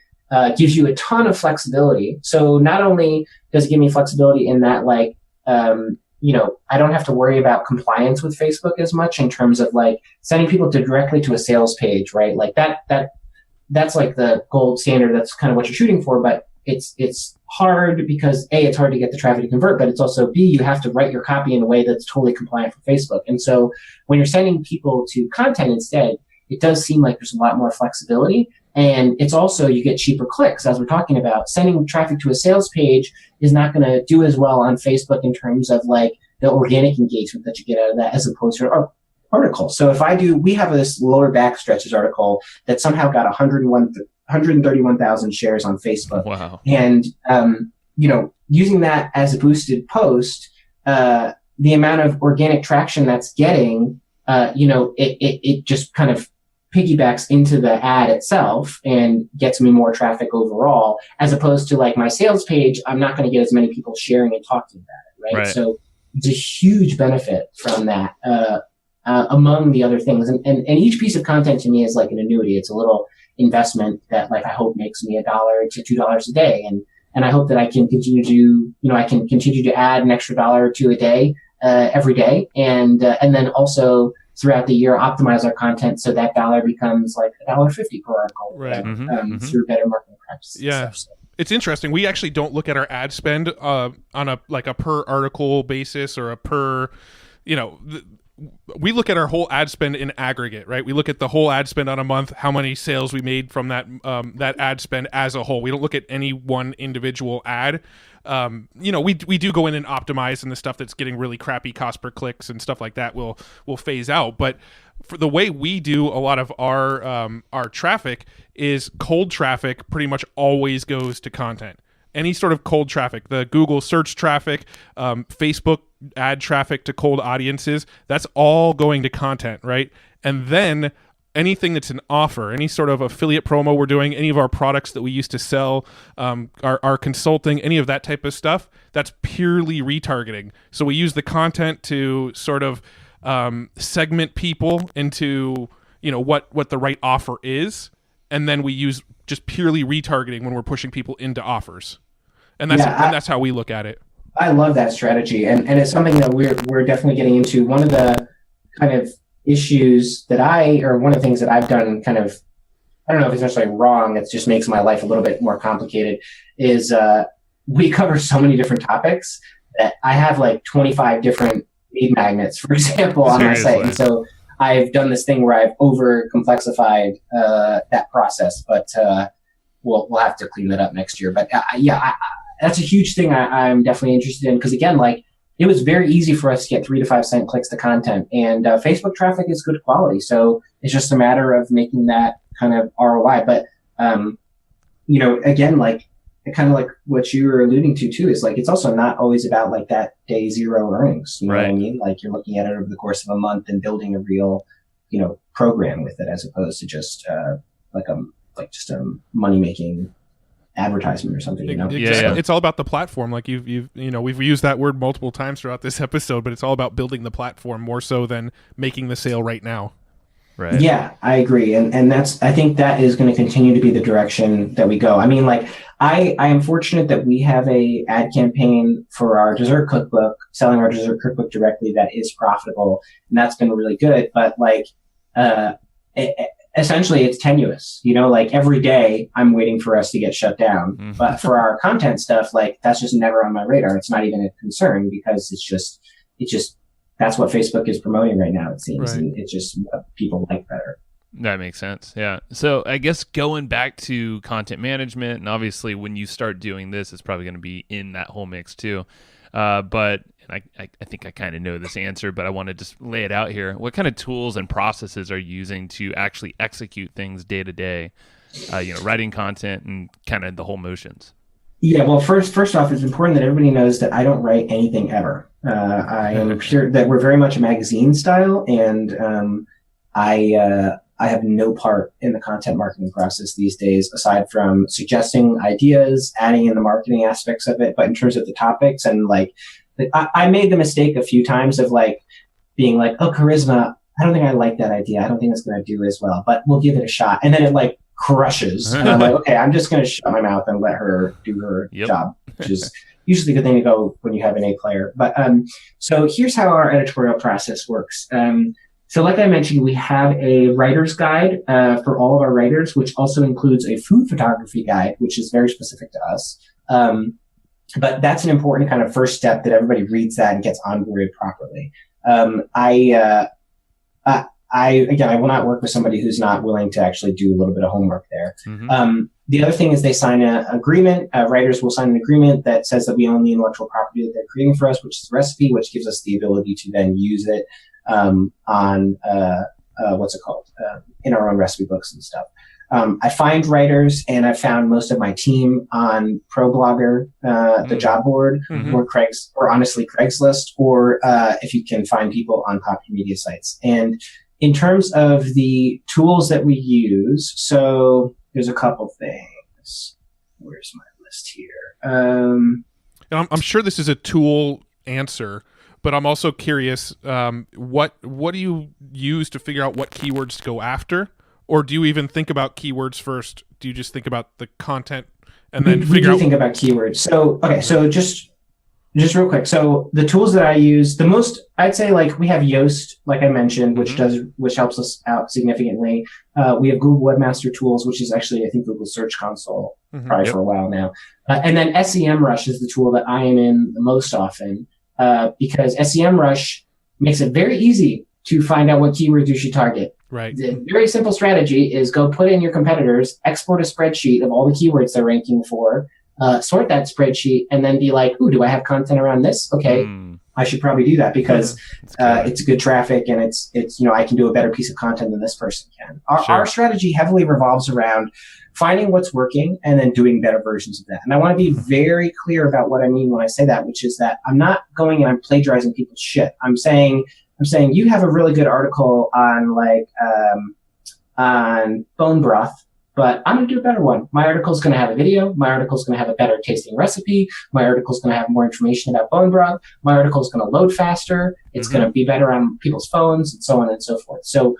gives you a ton of flexibility. So not only does it give me flexibility in that, like, I don't have to worry about compliance with Facebook as much in terms of like sending people directly to a sales page, right? Like that's like the gold standard. That's kind of what you're shooting for, but it's hard because A, it's hard to get the traffic to convert, but it's also B, you have to write your copy in a way that's totally compliant for Facebook. And so when you're sending people to content instead, it does seem like there's a lot more flexibility. And it's also, you get cheaper clicks, as we're talking about. Sending traffic to a sales page is not going to do as well on Facebook in terms of like the organic engagement that you get out of that as opposed to an article. So we have this lower back stretches article that somehow got 131,000 shares on Facebook. Wow. And, using that as a boosted post, the amount of organic traction that's getting, it just kind of piggybacks into the ad itself and gets me more traffic overall, as opposed to like my sales page. I'm not going to get as many people sharing and talking about it. Right. So it's a huge benefit from that, among the other things. And each piece of content to me is like an annuity. It's a little investment that like I hope makes me $1 to $2 a day. And I hope that I can continue to add an extra $1 or $2 a day, every day. And then also throughout the year, optimize our content so that $1 becomes like $1.50 per article, through better marketing practices. Yeah. So. It's interesting. We actually don't look at our ad spend on a per article basis or a per, we look at our whole ad spend in aggregate, right? We look at the whole ad spend on a month, how many sales we made from that ad spend as a whole. We don't look at any one individual ad. We do go in and optimize, and the stuff that's getting really crappy cost per clicks and stuff like that will phase out. But for the way we do a lot of our traffic is cold traffic pretty much always goes to content. Any sort of cold traffic, the Google search traffic, Facebook ad traffic to cold audiences, that's all going to content, right? And then anything that's an offer, any sort of affiliate promo we're doing, any of our products that we used to sell, our consulting, any of that type of stuff, that's purely retargeting. So we use the content to sort of segment people into, what the right offer is. And then we use just purely retargeting when we're pushing people into offers. And that's how we look at it. I love that strategy. And it's something that we're definitely getting into. One of the kind of issues that one of the things that I've done kind of, I don't know if it's necessarily wrong, it just makes my life a little bit more complicated, is we cover so many different topics that I have like 25 different lead magnets, for example, on my site. And so I've done this thing where I've over complexified that process, but we'll have to clean that up next year. But that's a huge thing I'm definitely interested in, because again, like, it was very easy for us to get 3 to 5 cent clicks to content, and Facebook traffic is good quality. So it's just a matter of making that kind of ROI. But, again, like, kind of like what you were alluding to too, is like, it's also not always about like that day zero earnings. You know what I mean? Like, you're looking at it over the course of a month and building a real, program with it, as opposed to just just a money making advertisement or something. It's all about the platform. Like we've used that word multiple times throughout this episode, but it's all about building the platform more so than making the sale right now. Right. Yeah, I agree. And I think that is going to continue to be the direction that we go. I mean, like, I am fortunate that we have a ad campaign for our dessert cookbook, selling our dessert cookbook directly, that is profitable, and that's been really good. But like, essentially it's tenuous, like every day I'm waiting for us to get shut down. Mm-hmm. But for our content stuff, like, that's just never on my radar. It's not even a concern, because it's just that's what Facebook is promoting right now, it seems. Right. And it's just what people like better. That makes sense. Yeah. So I guess going back to content management, and obviously when you start doing this, it's probably going to be in that whole mix too. But I think I kind of know this answer, but I want to just lay it out here. What kind of tools and processes are you using to actually execute things day to day? Writing content and kind of the whole motions. Yeah, well, first off, it's important that everybody knows that I don't write anything ever. I am sure that we're very much a magazine style, and I have no part in the content marketing process these days, aside from suggesting ideas, adding in the marketing aspects of it. But in terms of the topics, and like, I made the mistake a few times of like being like, oh, charisma, I don't think I like that idea. I don't think it's going to do as well, but we'll give it a shot. And then it like crushes. And I'm like, okay, I'm just going to shut my mouth and let her do her job, which is usually a good thing to go when you have an A player. But so here's how our editorial process works. So like I mentioned, we have a writer's guide for all of our writers, which also includes a food photography guide, which is very specific to us. But that's an important kind of first step, that everybody reads that and gets onboarded properly. I will not work with somebody who's not willing to actually do a little bit of homework there. Mm-hmm. The other thing is they sign an agreement. Writers will sign an agreement that says that we own the intellectual property that they're creating for us, which is the recipe, which gives us the ability to then use it on in our own recipe books and stuff. I find writers, and I found most of my team on ProBlogger, the job board, or honestly Craigslist, or if you can find people on popular media sites. And in terms of the tools that we use, so there's a couple things. Where's my list here? And I'm sure this is a tool answer, but I'm also curious, what do you use to figure out what keywords to go after? Or do you even think about keywords first? Do you just think about the content and then figure out? We do think about keywords. So, okay, so just real quick. So the tools that I use the most, I'd say, like, we have Yoast, like I mentioned, which helps us out significantly. We have Google Webmaster Tools, which is actually, I think, Google Search Console probably for a while now. And then SEMrush is the tool that I am in the most often, because SEMrush makes it very easy to find out what keywords you should target. Right. The very simple strategy is go put in your competitors, export a spreadsheet of all the keywords they're ranking for, sort that spreadsheet, and then be like, ooh, do I have content around this? Okay, I should probably do that because it's good traffic, and it's I can do a better piece of content than this person can. Our strategy heavily revolves around finding what's working and then doing better versions of that. And I want to be very clear about what I mean when I say that, which is that I'm not going and I'm plagiarizing people's shit. I'm saying you have a really good article on on bone broth, but I'm going to do a better one. My article is going to have a video. My article is going to have a better tasting recipe. My article is going to have more information about bone broth. My article is going to load faster. It's going to be better on people's phones, and so on and so forth. So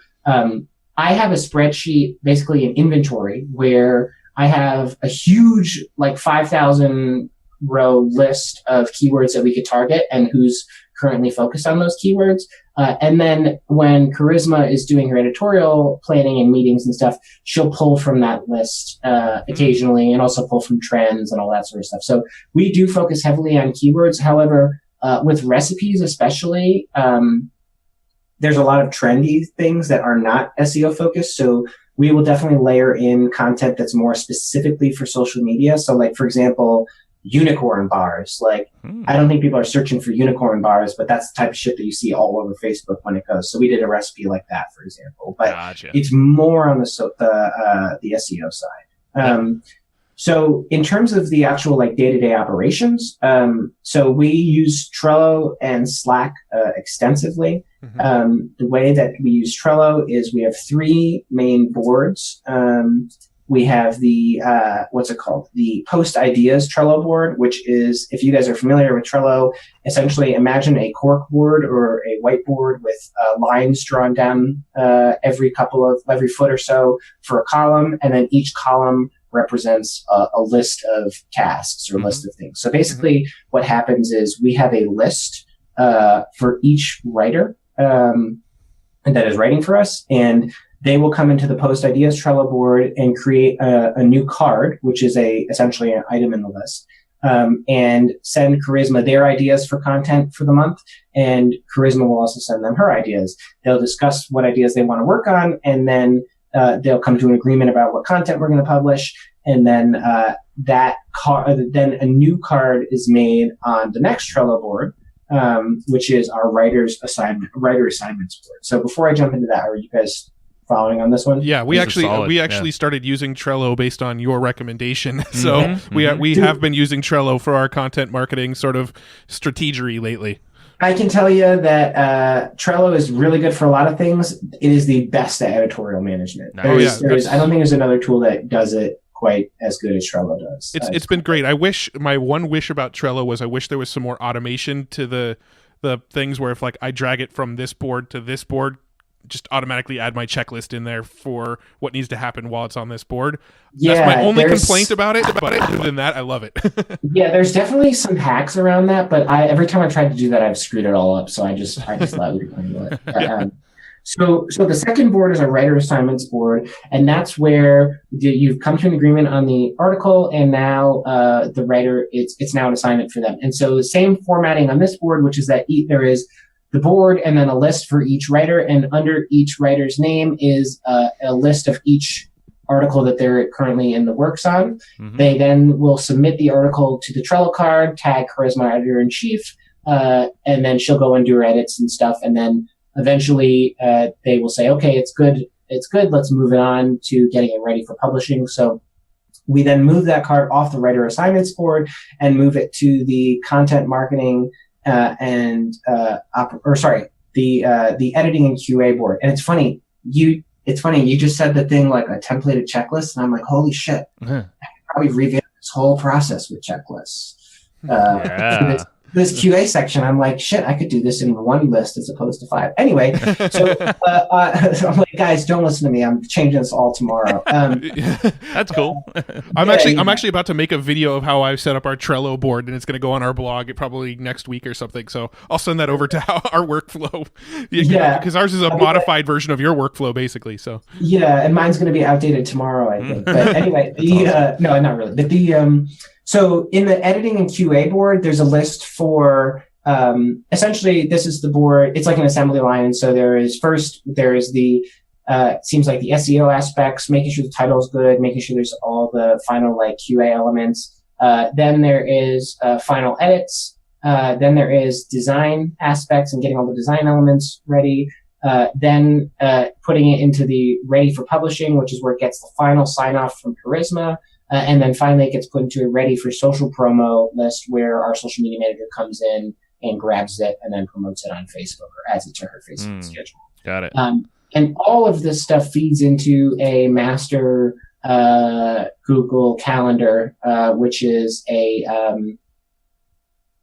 I have a spreadsheet, basically an inventory, where I have a huge, 5,000 row list of keywords that we could target and who's currently focused on those keywords. And then when Charisma is doing her editorial planning and meetings and stuff, she'll pull from that list occasionally, and also pull from trends and all that sort of stuff. So we do focus heavily on keywords. However, with recipes especially, there's a lot of trendy things that are not SEO focused. So we will definitely layer in content that's more specifically for social media. So, for example, unicorn bars. I don't think people are searching for unicorn bars, but that's the type of shit that you see all over Facebook when it goes. So we did a recipe like that, for example. But it's more on the SEO side. So in terms of the actual day-to-day operations, so we use Trello and Slack extensively. The way that we use Trello is we have 3 main boards. We have the, the Post Ideas Trello board, which is, if you guys are familiar with Trello, essentially imagine a cork board or a whiteboard with lines drawn down every foot or so for a column, and then each column represents a list of tasks or list of things. So basically what happens is we have a list for each writer that is writing for us, and they will come into the Post Ideas Trello board and create a new card, which is essentially an item in the list, and send Charisma their ideas for content for the month. And Charisma will also send them her ideas. They'll discuss what ideas they want to work on, and then they'll come to an agreement about what content we're going to publish. And then then a new card is made on the next Trello board, which is our writer assignments board. So before I jump into that, are you guys following on this one? Yeah, we actually started using Trello based on your recommendation. So we have been using Trello for our content marketing sort of strategy lately. I can tell you that Trello is really good for a lot of things. It is the best at editorial management. I don't think there's another tool that does it quite as good as Trello does. It's been great. My one wish about Trello was I wish there was some more automation to the things where if I drag it from this board to this board, just automatically add my checklist in there for what needs to happen while it's on this board. Yeah, that's my only complaint about it, but other than that, I love it. Yeah, there's definitely some hacks around that, but every time I tried to do that, I've screwed it all up, so I just let it handle it. So the second board is a writer assignments board, and that's where you've come to an agreement on the article, and now the writer, it's now an assignment for them. And so the same formatting on this board, which is that there is the board and then a list for each writer, and under each writer's name is a list of each article that they're currently in the works on. They then will submit the article to the Trello card, tag Charisma Editor-in-Chief, and then she'll go and do her edits and stuff, and then eventually they will say, okay, it's good. it's good. Let's move it on to getting it ready for publishing. So we then move that cart off the writer assignments board and move it to the content marketing the editing and QA board. And it's funny, you just said the thing like a templated checklist, and I'm like, holy shit, I could probably revamp this whole process with checklists. This QA section, I'm like, shit, I could do this in one list as opposed to 5. Anyway, so I'm like, guys, don't listen to me. I'm changing this all tomorrow. That's cool. I'm actually about to make a video of how I've set up our Trello board, and it's going to go on our blog probably next week or something. So I'll send that over to our workflow. Because ours is a modified version of your workflow, basically. So yeah, and mine's going to be outdated tomorrow, I think. But anyway, awesome. No, not really. But so in the editing and QA board, there's a list for, essentially this is the board. It's like an assembly line. And so there is the, seems like the SEO aspects, making sure the title is good, making sure there's all the final like QA elements. Then there is, final edits. Then there is design aspects and getting all the design elements ready. Then, putting it into the ready for publishing, which is where it gets the final sign off from Charisma. And then finally it gets put into a ready for social promo list where our social media manager comes in and grabs it and then promotes it on Facebook or adds it to her Facebook schedule. Got it. And all of this stuff feeds into a master Google Calendar, which is the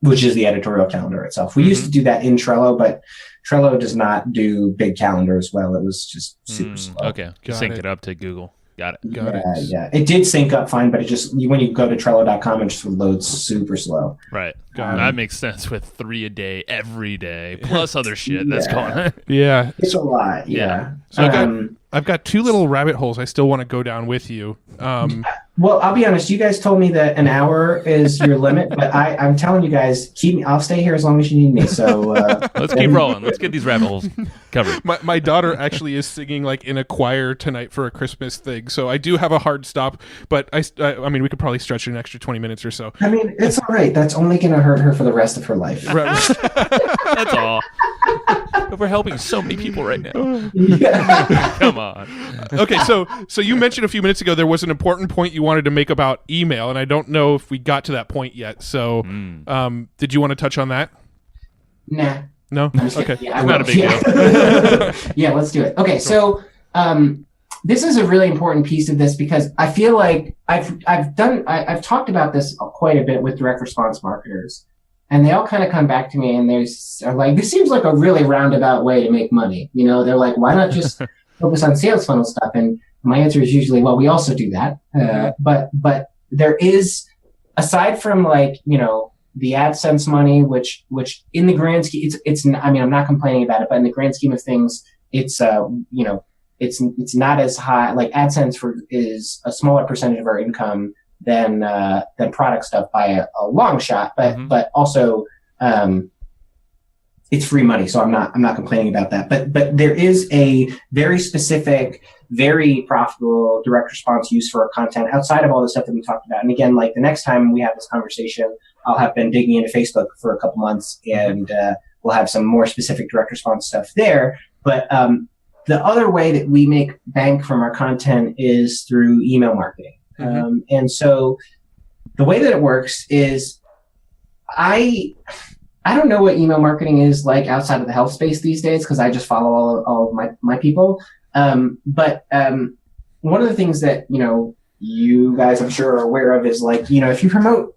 editorial calendar itself. We used to do that in Trello, but Trello does not do big calendars well. It was just super slow. Okay. Sync it up to Google. Got it. Yeah. It did sync up fine, but it just, when you go to Trello.com, it just loads super slow. Right. That makes sense with 3 a day, every day, plus other shit that's going on. Yeah. It's a lot. Yeah. So I've got 2 little rabbit holes I still want to go down with you. Well, I'll be honest. You guys told me that an hour is your limit, but I'm telling you guys, I'll stay here as long as you need me. So let's keep rolling. Let's get these rabbit holes covered. My daughter actually is singing like in a choir tonight for a Christmas thing, so I do have a hard stop. But I mean, we could probably stretch it an extra 20 minutes or so. I mean, it's all right. That's only going to hurt her for the rest of her life. That's all. But we're helping so many people right now. Yeah. Come on. Okay, so you mentioned a few minutes ago there was an important point you wanted to make about email, and I don't know if we got to that point yet. So, did you want to touch on that? Nah. No. Okay. Yeah, not a big deal. Yeah, let's do it. Okay, so this is a really important piece of this because I feel like I've talked about this quite a bit with direct response marketers. And they all kind of come back to me and they're like, this seems like a really roundabout way to make money. You know, they're like, why not just focus on sales funnel stuff? And my answer is usually, well, we also do that. But there is, aside from like, you know, the AdSense money, which in the grand scheme, I mean, I'm not complaining about it, but in the grand scheme of things, it's, you know, it's not as high. Like AdSense is a smaller percentage of our income than product stuff by a long shot, but also, it's free money. So I'm not complaining about that, but there is a very specific, very profitable direct response use for our content outside of all the stuff that we talked about. And again, like the next time we have this conversation, I'll have been digging into Facebook for a couple months and, we'll have some more specific direct response stuff there. But, the other way that we make bank from our content is through email marketing. And so the way that it works is I don't know what email marketing is like outside of the health space these days because I just follow all of my people. But one of the things that, you know, you guys I'm sure are aware of is like, you know, if you promote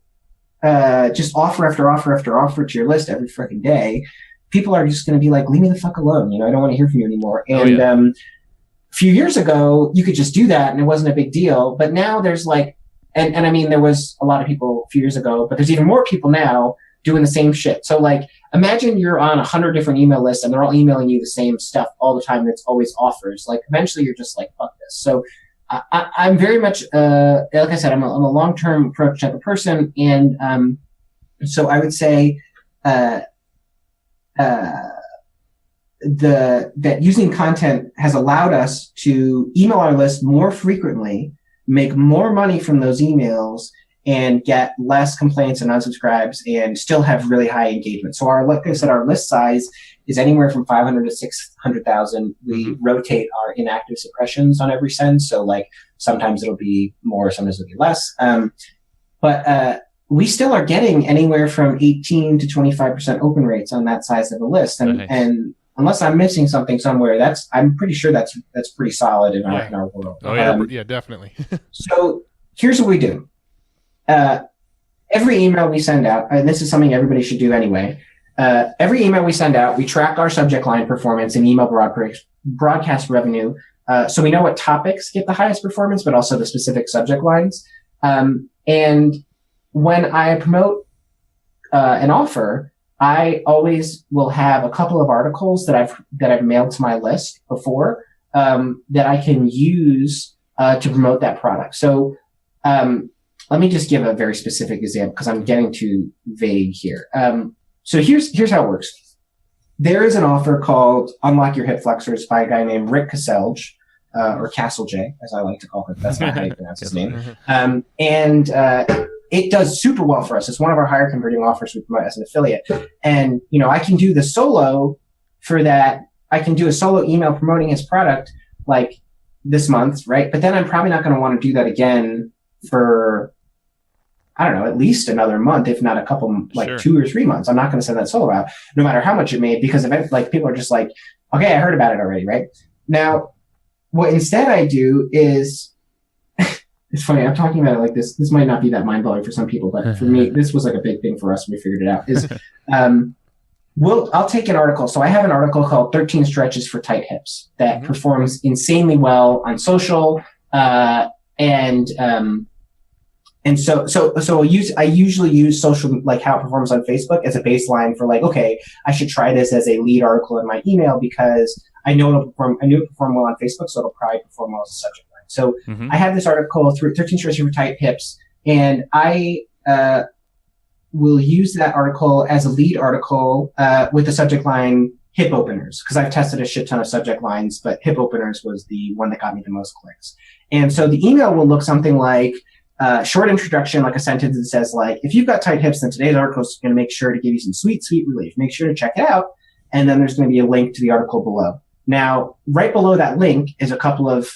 just offer after offer after offer to your list every freaking day, people are just going to be like, leave me the fuck alone. You know, I don't want to hear from you anymore. And a few years ago, you could just do that and it wasn't a big deal. But now there's like, and I mean, there was a lot of people a few years ago, but there's even more people now doing the same shit. So like, imagine you're on 100 different email lists and they're all emailing you the same stuff all the time. And it's always offers. Like eventually you're just like, fuck this. So I'm very much, like I said, I'm a long-term approach type of person. And so I would say, that using content has allowed us to email our list more frequently, make more money from those emails, and get less complaints and unsubscribes, and still have really high engagement. So like I said, our list size is anywhere from 500 to 600,000. We rotate our inactive suppressions on every send. So like sometimes it'll be more, sometimes it'll be less. But we still are getting anywhere from 18 to 25% open rates on that size of a list. And unless I'm missing something somewhere, I'm pretty sure that's pretty solid in our world. Oh yeah, definitely. So here's what we do. Every email we send out, and this is something everybody should do anyway. Every email we send out, we track our subject line performance and email broadcast revenue. So we know what topics get the highest performance, but also the specific subject lines. And when I promote an offer, I always will have a couple of articles that I've mailed to my list before that I can use to promote that product. So let me just give a very specific example because I'm getting too vague here. So here's how it works. There is an offer called Unlock Your Hip Flexors by a guy named Rick Casselge, or Castle J, as I like to call him. That's not how you pronounce his name. And it does super well for us. It's one of our higher converting offers we promote as an affiliate. And, I can do the solo for that. I can do a solo email promoting his product like this month, right? But then I'm probably not going to want to do that again for, I don't know, at least another month, if not a couple, like 2 or 3 months. I'm not going to send that solo out, no matter how much it made, because people are just like, okay, I heard about it already, right? Now, what instead I do is, it's funny, I'm talking about it like this. This might not be that mind-blowing for some people, but for me, this was like a big thing for us when we figured it out, is I'll take an article. So I have an article called 13 Stretches for Tight Hips that performs insanely well on social. And so I usually use social, like how it performs on Facebook, as a baseline for like, okay, I should try this as a lead article in my email because I knew it performed well on Facebook, so it'll probably perform well as a subject line. So I have this article through 13 Stretches for Tight Hips, and I will use that article as a lead article with the subject line hip openers, because I've tested a shit ton of subject lines, but hip openers was the one that got me the most clicks. And so the email will look something like short introduction, like a sentence that says like, if you've got tight hips, then today's article is going to make sure to give you some sweet, sweet relief. Make sure to check it out. And then there's going to be a link to the article below. Now, right below that link is a couple of,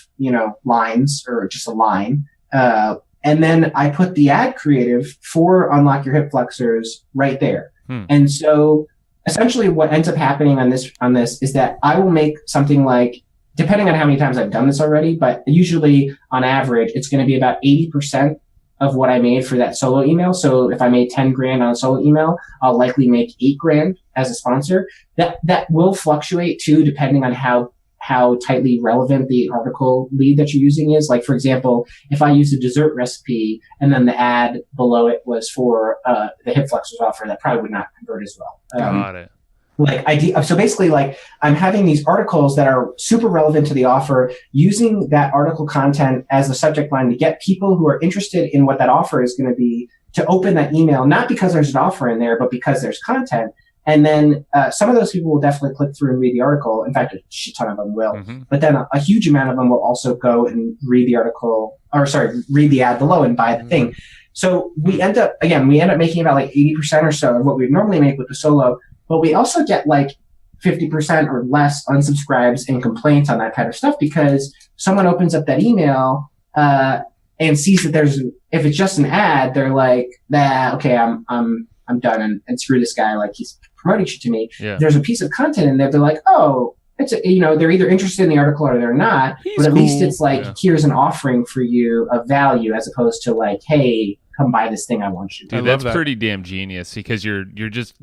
lines, or just a line. And then I put the ad creative for Unlock Your Hip Flexors right there. And so essentially what ends up happening on this is that I will make something like, depending on how many times I've done this already, but usually on average, it's going to be about 80% of what I made for that solo email. So if I made 10 grand on a solo email, I'll likely make 8 grand as a sponsor. That will fluctuate too, depending on how tightly relevant the article lead that you're using is. Like, for example, if I use a dessert recipe and then the ad below it was for the hip flexors offer, that probably would not convert as well. Got it. So basically, like, I'm having these articles that are super relevant to the offer, using that article content as a subject line to get people who are interested in what that offer is going to be to open that email, not because there's an offer in there, but because there's content. And then some of those people will definitely click through and read the article. In fact, a shit ton of them will. But then a huge amount of them will also go and read the ad below and buy the thing. So we end up making about like 80% or so of what we normally make with the solo. But we also get like 50% or less unsubscribes and complaints on that kind of stuff, because someone opens up that email and sees that if it's just an ad, they're like, okay, I'm done and screw this guy, like he's promoting shit to me. Yeah. There's a piece of content in there. They're like, oh, it's they're either interested in the article or they're not. But at least it's like, here's an offering for you of value, as opposed to like, hey, come buy this thing I want you to. Dude, that's pretty damn genius, because you're just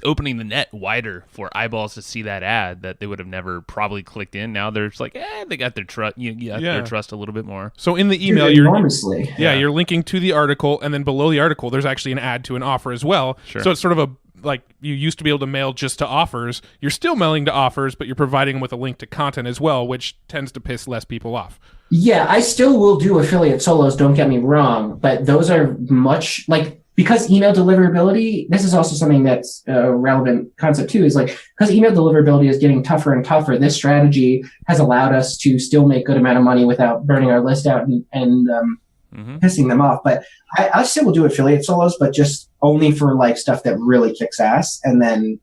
opening the net wider for eyeballs to see that ad that they would have never probably clicked in. Now they're just like, they got their trust. Their trust a little bit more. So in the email, you're linking to the article, and then below the article, there's actually an ad to an offer as well. Sure. So it's sort of like you used to be able to mail just to offers. You're still mailing to offers, but you're providing them with a link to content as well, which tends to piss less people off. Yeah, I still will do affiliate solos, don't get me wrong, but those are much like, because email deliverability, this is also something that's a relevant concept too, is like, because email deliverability is getting tougher and tougher, this strategy has allowed us to still make good amount of money without burning our list out and pissing them off. But I still will do affiliate solos, but just only for like stuff that really kicks ass. And then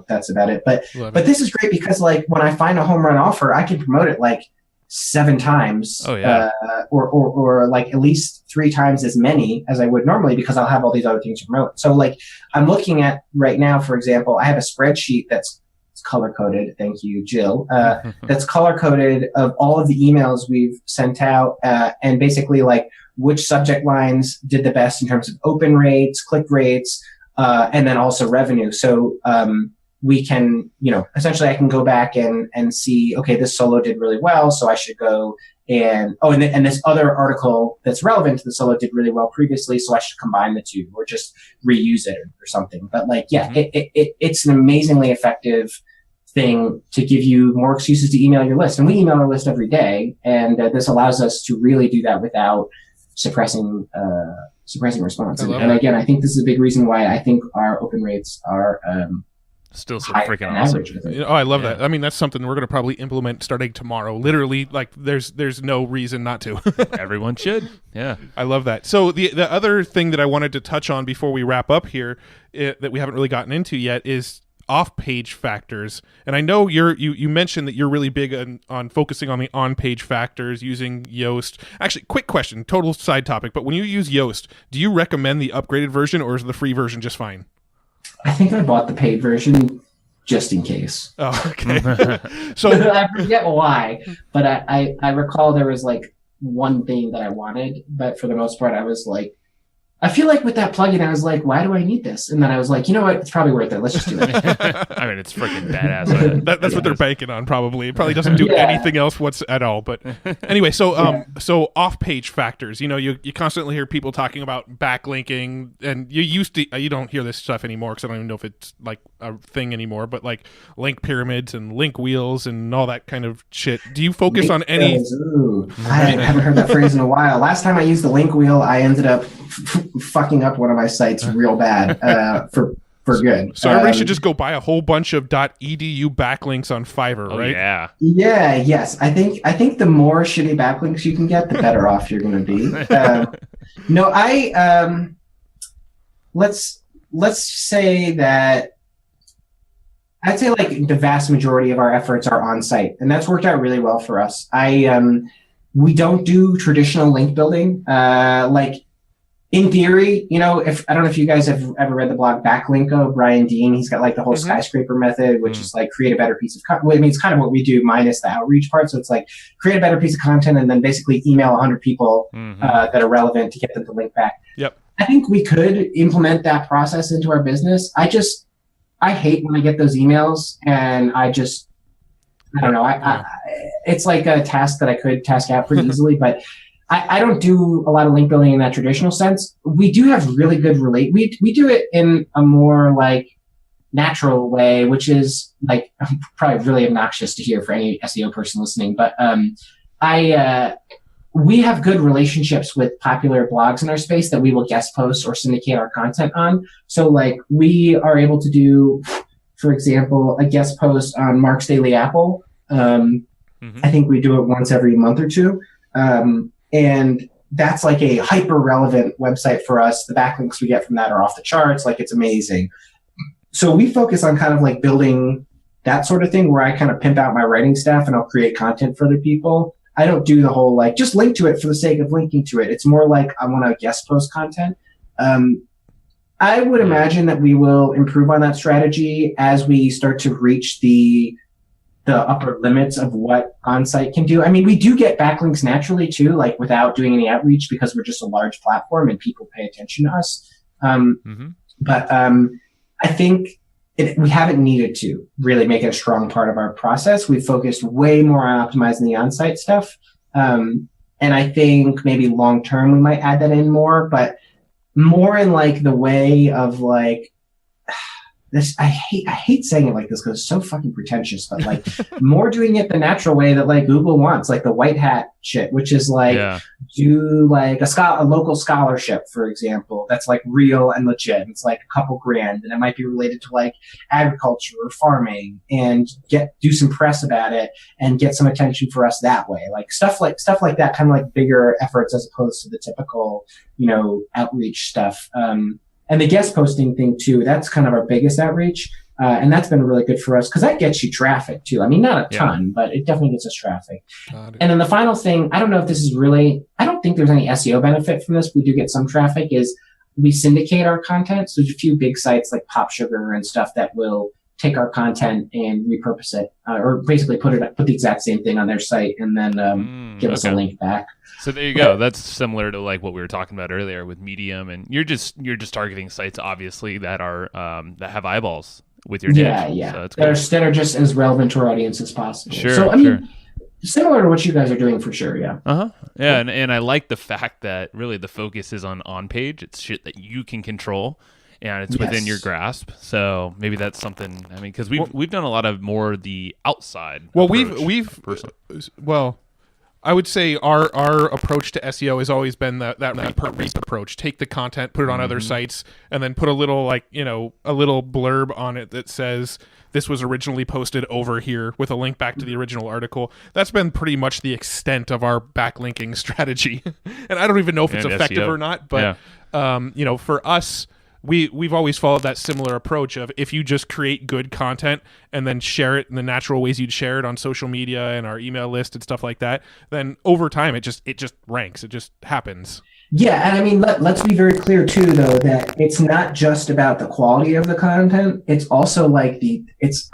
that's about it. But Love but it. this is great because like when I find a home run offer, I can promote it like 7 times, Oh, yeah. or like at least 3 times as many as I would normally because I'll have all these other things to promote. So like I'm looking at right now, for example, I have a spreadsheet that's color coded. Thank you, Jill. That's color coded of all of the emails we've sent out, and basically like which subject lines did the best in terms of open rates, click rates, and then also revenue. So we can, essentially I can go back and see, okay, this solo did really well, so I should go and this other article that's relevant to the solo did really well previously, so I should combine the two or just reuse it or something. But like, yeah, it's an amazingly effective thing to give you more excuses to email your list. And we email our list every day, and this allows us to really do that without suppressing response. And again, I think this is a big reason why I think our open rates are Still so higher freaking than awesome. average. I love that. I mean, that's something we're going to probably implement starting tomorrow. Literally, like there's no reason not to. Everyone should. Yeah. I love that. So the other thing that I wanted to touch on before we wrap up here that we haven't really gotten into yet is off-page factors. And I know you mentioned that you're really big on focusing on the on-page factors using Yoast. Actually, quick question, total side topic, but when you use Yoast, do you recommend the upgraded version or is the free version just fine? I think I bought the paid version just in case. Oh, okay. So I forget why, but I recall there was like one thing that I wanted, but for the most part, I was like, I feel like with that plugin, I was like, why do I need this? And then I was like, you know what? It's probably worth it. Let's just do it. I mean, it's freaking badass. that's what they're banking on, probably. It probably doesn't do anything else at all. But anyway, so off-page factors. You constantly hear people talking about backlinking, and you don't hear this stuff anymore because I don't even know if it's like a thing anymore. But like link pyramids and link wheels and all that kind of shit. Do you focus on any? Ooh, I haven't heard that phrase in a while. Last time I used the link wheel, I ended up fucking up one of my sites real bad for good. So everybody should just go buy a whole bunch of .edu backlinks on Fiverr, right? Yeah. Yeah. Yes. I think the more shitty backlinks you can get, the better off you're going to be. No, let's say that I'd say like the vast majority of our efforts are on site, and that's worked out really well for us. We don't do traditional link building. Like in theory, if I don't know if you guys have ever read the blog Backlinko, Brian Dean, he's got like the whole skyscraper method, which is like create a better piece of content. I mean, it's kind of what we do minus the outreach part. So it's like create a better piece of content and then basically email 100 people that are relevant to get them to link back. Yep. I think we could implement that process into our business. I hate when I get those emails and I don't know. It's like a task that I could task out pretty easily, but I don't do a lot of link building in that traditional sense. We do have really good we do it in a more like natural way, which is like probably really obnoxious to hear for any SEO person listening. But we have good relationships with popular blogs in our space that we will guest post or syndicate our content on. So like we are able to do, for example, a guest post on Mark's Daily Apple. I think we do it once every month or two. And that's like a hyper relevant website for us. The backlinks we get from that are off the charts. Like it's amazing. So we focus on kind of like building that sort of thing where I kind of pimp out my writing staff and I'll create content for other people. I don't do the whole like just link to it for the sake of linking to it. It's more like I want to guest post content. I would imagine that we will improve on that strategy as we start to reach the upper limits of what on-site can do. I mean, we do get backlinks naturally too, like without doing any outreach because we're just a large platform and people pay attention to us. But I think we haven't needed to really make it a strong part of our process. We've focused way more on optimizing the on-site stuff. And I think maybe long-term we might add that in more, but more in like the way of like, this, I hate saying it like this because it's so fucking pretentious, but like more doing it the natural way that like Google wants, like the white hat shit, which is like do like a local scholarship, for example, that's like real and legit. It's like a couple grand and it might be related to like agriculture or farming and do some press about it and get some attention for us that way. Like stuff like that, kind of like bigger efforts as opposed to the typical, outreach stuff. And the guest posting thing too, that's kind of our biggest outreach. And that's been really good for us because that gets you traffic too. I mean, not a ton, but it definitely gets us traffic. And then the final thing, I don't know if this is really, I don't think there's any SEO benefit from this. We do get some traffic is we syndicate our content. So there's a few big sites like Pop Sugar and stuff that will take our content and repurpose it, or basically put the exact same thing on their site and then give us a link back. So there you go. That's similar to like what we were talking about earlier with Medium, and you're just targeting sites obviously that are that have eyeballs with your niche. Yeah. So that's cool. That are just as relevant to our audience as possible. Sure. So I mean, similar to what you guys are doing for sure. Yeah. Yeah, and I like the fact that really the focus is on page. It's shit that you can control. And it's within your grasp, so maybe that's something. I mean, because we've done a lot of more the outside. Well, I would say our approach to SEO has always been that per reap approach. Take the content, put it on other sites, and then put a little a little blurb on it that says this was originally posted over here with a link back to the original article. That's been pretty much the extent of our backlinking strategy, and I don't even know if it's effective SEO. or not. But for us. We've always followed that similar approach of if you just create good content and then share it in the natural ways you'd share it on social media and our email list and stuff like that, then over time it just ranks. It just happens. Yeah, and I mean let's be very clear too, though, that it's not just about the quality of the content. It's also like it's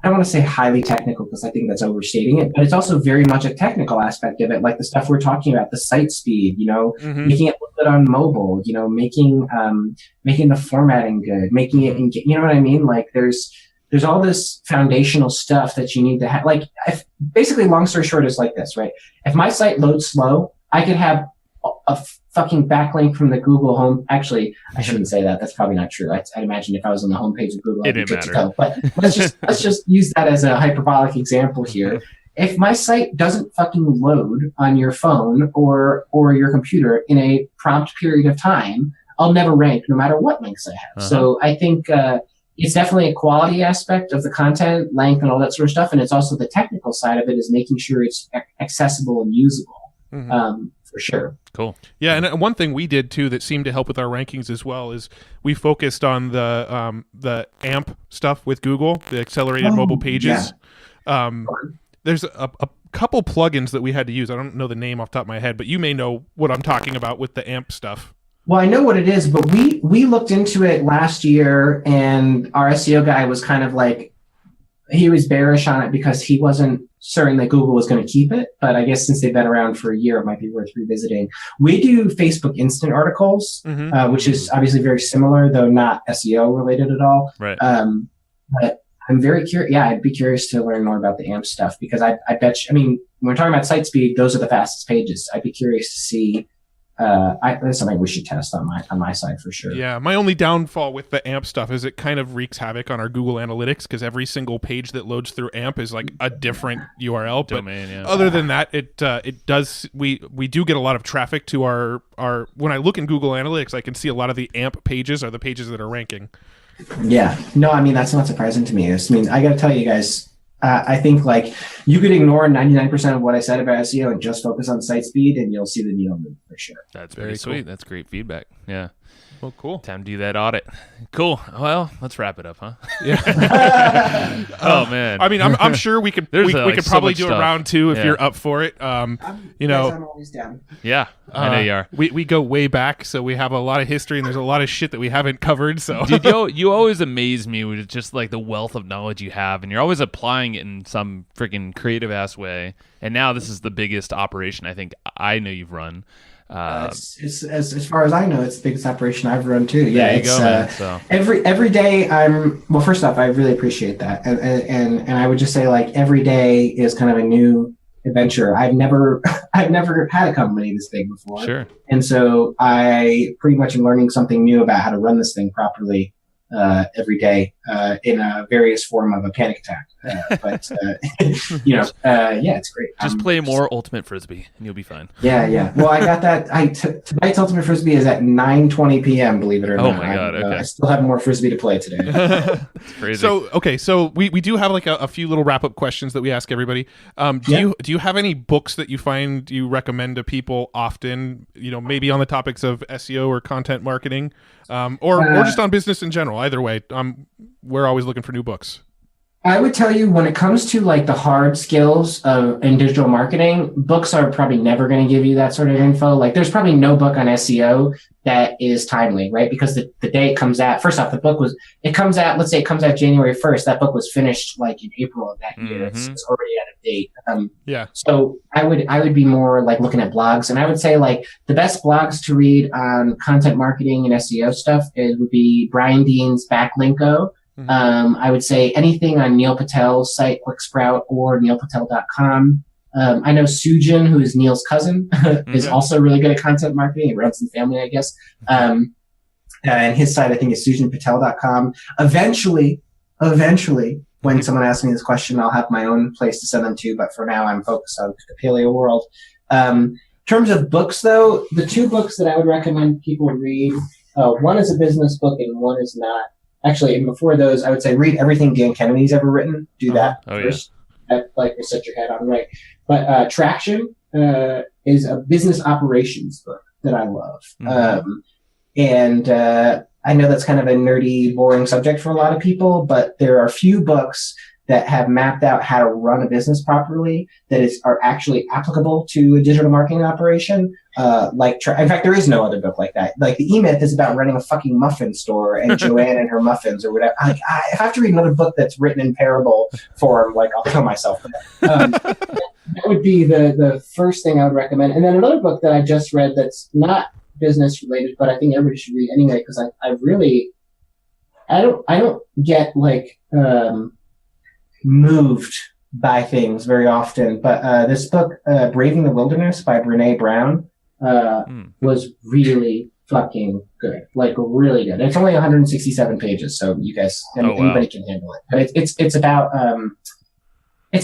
I don't want to say highly technical because I think that's overstating it, but it's also very much a technical aspect of it, like the stuff we're talking about, the site speed, making it look good on mobile, making the formatting good, making it, you know what I mean? Like there's all this foundational stuff that you need to have. Like basically, long story short is like this, right? If my site loads slow, I could have a fucking backlink from the Google home. Actually, I shouldn't say that. That's probably not true. I'd imagine if I was on the homepage of Google, I'd be good to go. But let's just use that as a hyperbolic example here. If my site doesn't fucking load on your phone or your computer in a prompt period of time, I'll never rank no matter what links I have. So I think it's definitely a quality aspect of the content, length, and all that sort of stuff. And it's also the technical side of it is making sure it's accessible and usable. For sure. Cool. Yeah, and one thing we did too that seemed to help with our rankings as well is we focused on the AMP stuff with Google, the accelerated mobile pages. Yeah. There's a couple plugins that we had to use. I don't know the name off the top of my head, but you may know what I'm talking about with the AMP stuff. Well, I know what it is, but we looked into it last year, and our SEO guy was kind of like, he was bearish on it because he wasn't certain that Google was going to keep it. But I guess since they've been around for a year, it might be worth revisiting. We do Facebook instant articles, which is obviously very similar, though not SEO related at all. Right. But I'm very curious. Yeah, I'd be curious to learn more about the AMP stuff because I bet you, I mean, when we're talking about site speed, those are the fastest pages. I'd be curious to see. That's something we should test on my side for sure. Yeah, my only downfall with the AMP stuff is it kind of wreaks havoc on our Google Analytics because every single page that loads through AMP is like a different URL. Domain, but other than that, it does. We do get a lot of traffic to our. When I look in Google Analytics, I can see a lot of the AMP pages are the pages that are ranking. Yeah, no, I mean that's not surprising to me. I mean, I got to tell you guys. I think like you could ignore 99% of what I said about SEO and just focus on site speed and you'll see the needle move for sure. That's very sweet. Cool. That's great feedback. Yeah. Well, cool. Time to do that audit. Cool. Well, let's wrap it up, huh? Yeah. Oh man. I mean, I'm sure we could probably do a round two if you're up for it. I'm always down. Yeah, I know you are. We go way back, so we have a lot of history, and there's a lot of shit that we haven't covered. So, dude, you always amaze me with just like the wealth of knowledge you have, and you're always applying it in some freaking creative ass way. And now this is the biggest operation I think I know you've run. It's as far as I know, it's the biggest operation I've run too. Yeah, there you go, man. So. Every day well, first off, I really appreciate that, and I would just say like every day is kind of a new adventure. I've never had a company this big before, sure, and so I pretty much am learning something new about how to run this thing properly every day in a various form of a panic attack. But yeah, it's great. Just play more Ultimate Frisbee and you'll be fine. Yeah. Well, I got that. Tonight's Ultimate Frisbee is at 9:20 p.m. Believe it or not. Oh my god! Okay. I still have more Frisbee to play today. That's crazy. So we do have like a few little wrap up questions that we ask everybody. Do you have any books that you find you recommend to people often? Maybe on the topics of SEO or content marketing. or just on business in general. Either way, we're always looking for new books. I would tell you, when it comes to like the hard skills in digital marketing, books are probably never going to give you that sort of info. Like there's probably no book on SEO that is timely, right? Because the day it comes out, first off, let's say it comes out January 1st. That book was finished like in April of that year. Mm-hmm. It's already out of date. Yeah. So I would be more like looking at blogs, and I would say like the best blogs to read on content marketing and SEO stuff, it would be Brian Dean's Backlinko. Mm-hmm. I would say anything on Neil Patel's site, QuickSprout, or neilpatel.com. I know Sujin, who is Neil's cousin, is also really good at content marketing. It runs in the family, I guess. And his site, I think, is sujinpatel.com. Eventually, when someone asks me this question, I'll have my own place to send them to. But for now, I'm focused on the paleo world. In terms of books, though, the two books that I would recommend people read, one is a business book and one is not. Actually, and before those, I would say read everything Dan Kennedy's ever written. Do that first. Yeah. That, like, will set your head on right. But Traction is a business operations book that I love. Mm-hmm. And I know that's kind of a nerdy, boring subject for a lot of people, but there are a few books that have mapped out how to run a business properly that are actually applicable to a digital marketing operation. In fact, there is no other book like that. Like the E-Myth is about running a fucking muffin store and Joanne and her muffins or whatever. If I have to read another book that's written in parable form, like I'll kill myself for that. That would be the first thing I would recommend. And then another book that I just read that's not business related, but I think everybody should read anyway, because I don't get like moved by things very often, but this book, Braving the Wilderness by Brene Brown, was really fucking good, like really good. It's only 167 pages, so you guys, anybody can handle it. But it's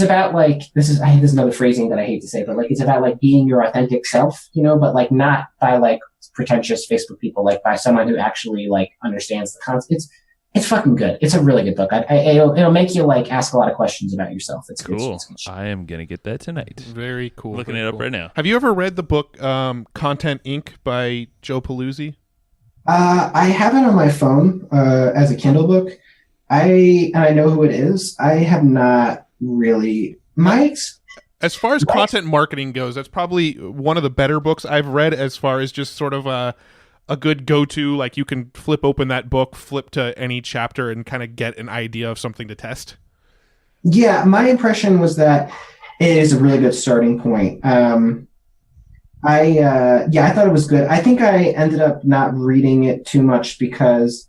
about like, this is another phrasing that I hate to say, but like it's about like being your authentic self, but like not by like pretentious Facebook people, like by someone who actually like understands the concept. It's fucking good. It's a really good book. It'll make you like ask a lot of questions about yourself. It's cool. It's I am gonna get that tonight. Very cool. Looking it up right now. Have you ever read the book Content Inc. by Joe Paluzzi? I have it on my phone as a Kindle book. I know who it is. I have not really. As far as content marketing goes, that's probably one of the better books I've read. As far as just sort of a good go-to, like you can flip open that book, flip to any chapter, and kind of get an idea of something to test. Yeah, my impression was that it is a really good starting point. I thought it was good. I think I ended up not reading it too much because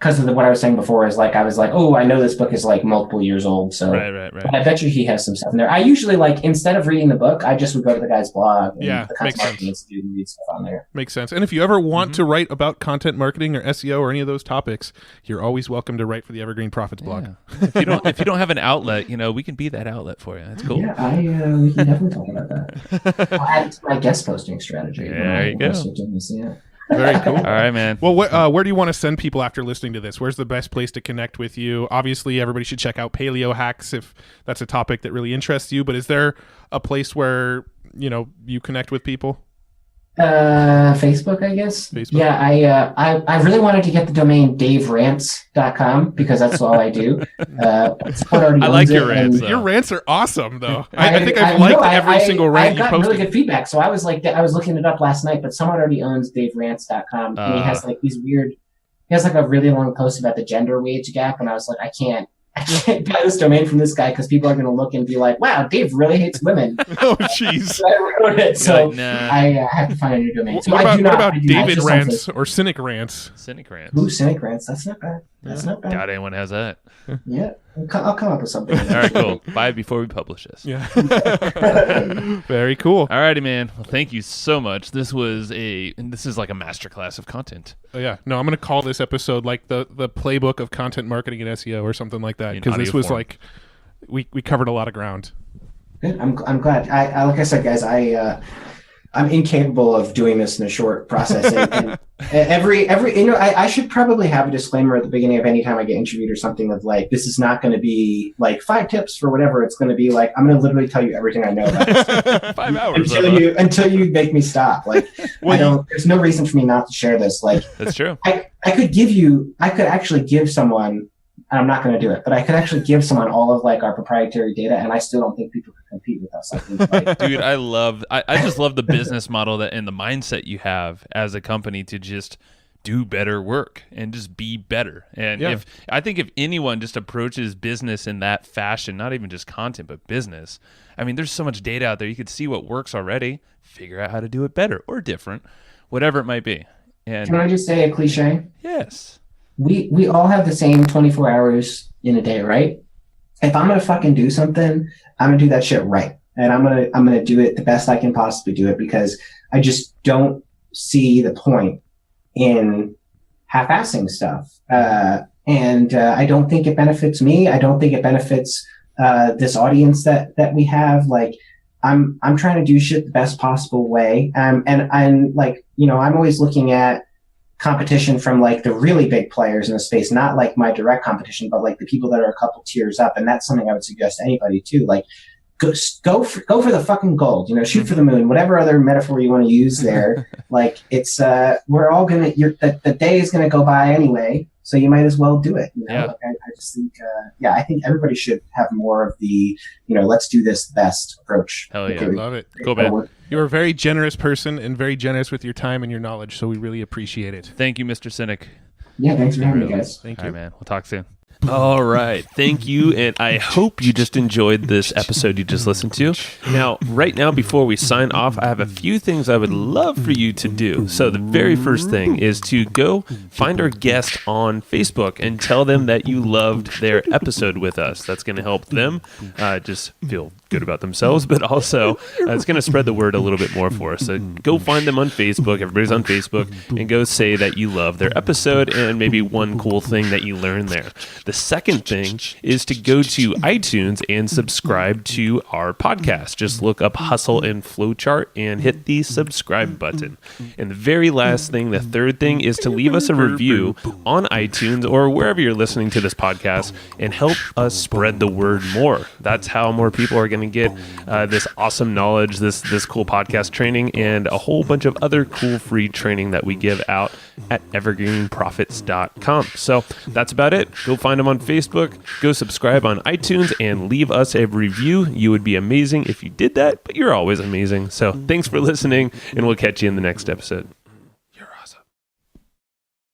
of what I was saying before is like, I was like, oh, I know this book is like multiple years old. So right. I bet you he has some stuff in there. I usually like, instead of reading the book, I just would go to the guy's blog and the Content Marketing Institute and read stuff on there. Makes sense. And if you ever want to write about content marketing or SEO or any of those topics, you're always welcome to write for the Evergreen Profits blog. If you don't have an outlet, we can be that outlet for you. That's cool. Yeah, we can definitely talk about that. I'll add it to my guest posting strategy. There you go. Very cool. All right, man. Well, where do you want to send people after listening to this? Where's the best place to connect with you? Obviously, everybody should check out Paleohacks if that's a topic that really interests you. But is there a place where you connect with people? Facebook, I guess. Facebook. Yeah, I really wanted to get the domain daverants.com because that's all I do. I like your rants. Your rants are awesome, though. I think I've liked every single rant you posted. I got really good feedback, so I was looking it up last night, but someone already owns daverants.com, and he has like these weird. He has like a really long post about the gender wage gap, and I was like, I can't buy this domain from this guy because people are going to look and be like, wow, Dave really hates women. Oh, jeez. So I wrote it, so like, nah. I have to find a new domain. So what about David Rants or Sinick Rants? Sinick Rants. Ooh, Sinick Rants. That's not bad. Not bad. God, anyone has that. Yeah. I'll come up with something. All right, cool. Buy it before we publish this. Yeah. Very cool. All righty, man. Well, thank you so much. This is like a masterclass of content. Oh, yeah. No, I'm going to call this episode like the playbook of content marketing and SEO or something like that, because this was form. Like we covered a lot of ground. Good. I'm glad. I like I said, guys, I'm incapable of doing this in a short process. And every I should probably have a disclaimer at the beginning of any time I get interviewed or something of like, this is not going to be like 5 tips for whatever. It's going to be like, I'm going to literally tell you everything I know about this 5 hours until you make me stop. Like, there's no reason for me not to share this. Like, that's true. I could actually give someone, and I'm not going to do it, but I could actually give someone all of like our proprietary data, and I still don't think people could compete with us. I think, like, dude, I just love the business model that and the mindset you have as a company to just do better work and just be better. And if anyone just approaches business in that fashion, not even just content, but business, I mean, there's so much data out there. You could see what works already, figure out how to do it better or different, whatever it might be. And can I just say a cliche? Yes. We all have the same 24 hours in a day, right? If I'm going to fucking do something, I'm going to do that shit right. And I'm going to do it the best I can possibly do it, because I just don't see the point in half-assing stuff. And I don't think it benefits me. I don't think it benefits this audience that we have. Like, I'm trying to do shit the best possible way. And like, you know, I'm always looking at competition from like the really big players in the space, not like my direct competition, but like the people that are a couple tiers up. And that's something I would suggest to anybody too. Like, go for the fucking gold, you know, shoot for the moon, whatever other metaphor you want to use there. Like, it's, we're all going to, the day is going to go by anyway. So you might as well do it. You know? Yeah. Like, I just think, I think everybody should have more of the, you know, let's do this best approach. Hell yeah. I love it. Go, man. You're a very generous person and very generous with your time and your knowledge. So we really appreciate it. Thank you, Mr. Sinick. Yeah. Thanks for having me, guys. Thank you. All right, man. We'll talk soon. All right. Thank you. And I hope you just enjoyed this episode you just listened to. Now, right now, before we sign off, I have a few things I would love for you to do. So the very first thing is to go find our guest on Facebook and tell them that you loved their episode with us. That's going to help them just feel good about themselves, but also it's going to spread the word a little bit more for us. So go find them on Facebook. Everybody's on Facebook, and go say that you love their episode and maybe one cool thing that you learned there. The second thing is to go to iTunes and subscribe to our podcast. Just look up Hustle and Flowchart and hit the subscribe button. And the very last thing, the third thing, is to leave us a review on iTunes or wherever you're listening to this podcast and help us spread the word more. That's how more people are going to get this awesome knowledge, this cool podcast training, and a whole bunch of other cool free training that we give out at evergreenprofits.com. So that's about it. Go find them on Facebook, go subscribe on iTunes, and leave us a review. You would be amazing if you did that, but you're always amazing. So thanks for listening, and we'll catch you in the next episode.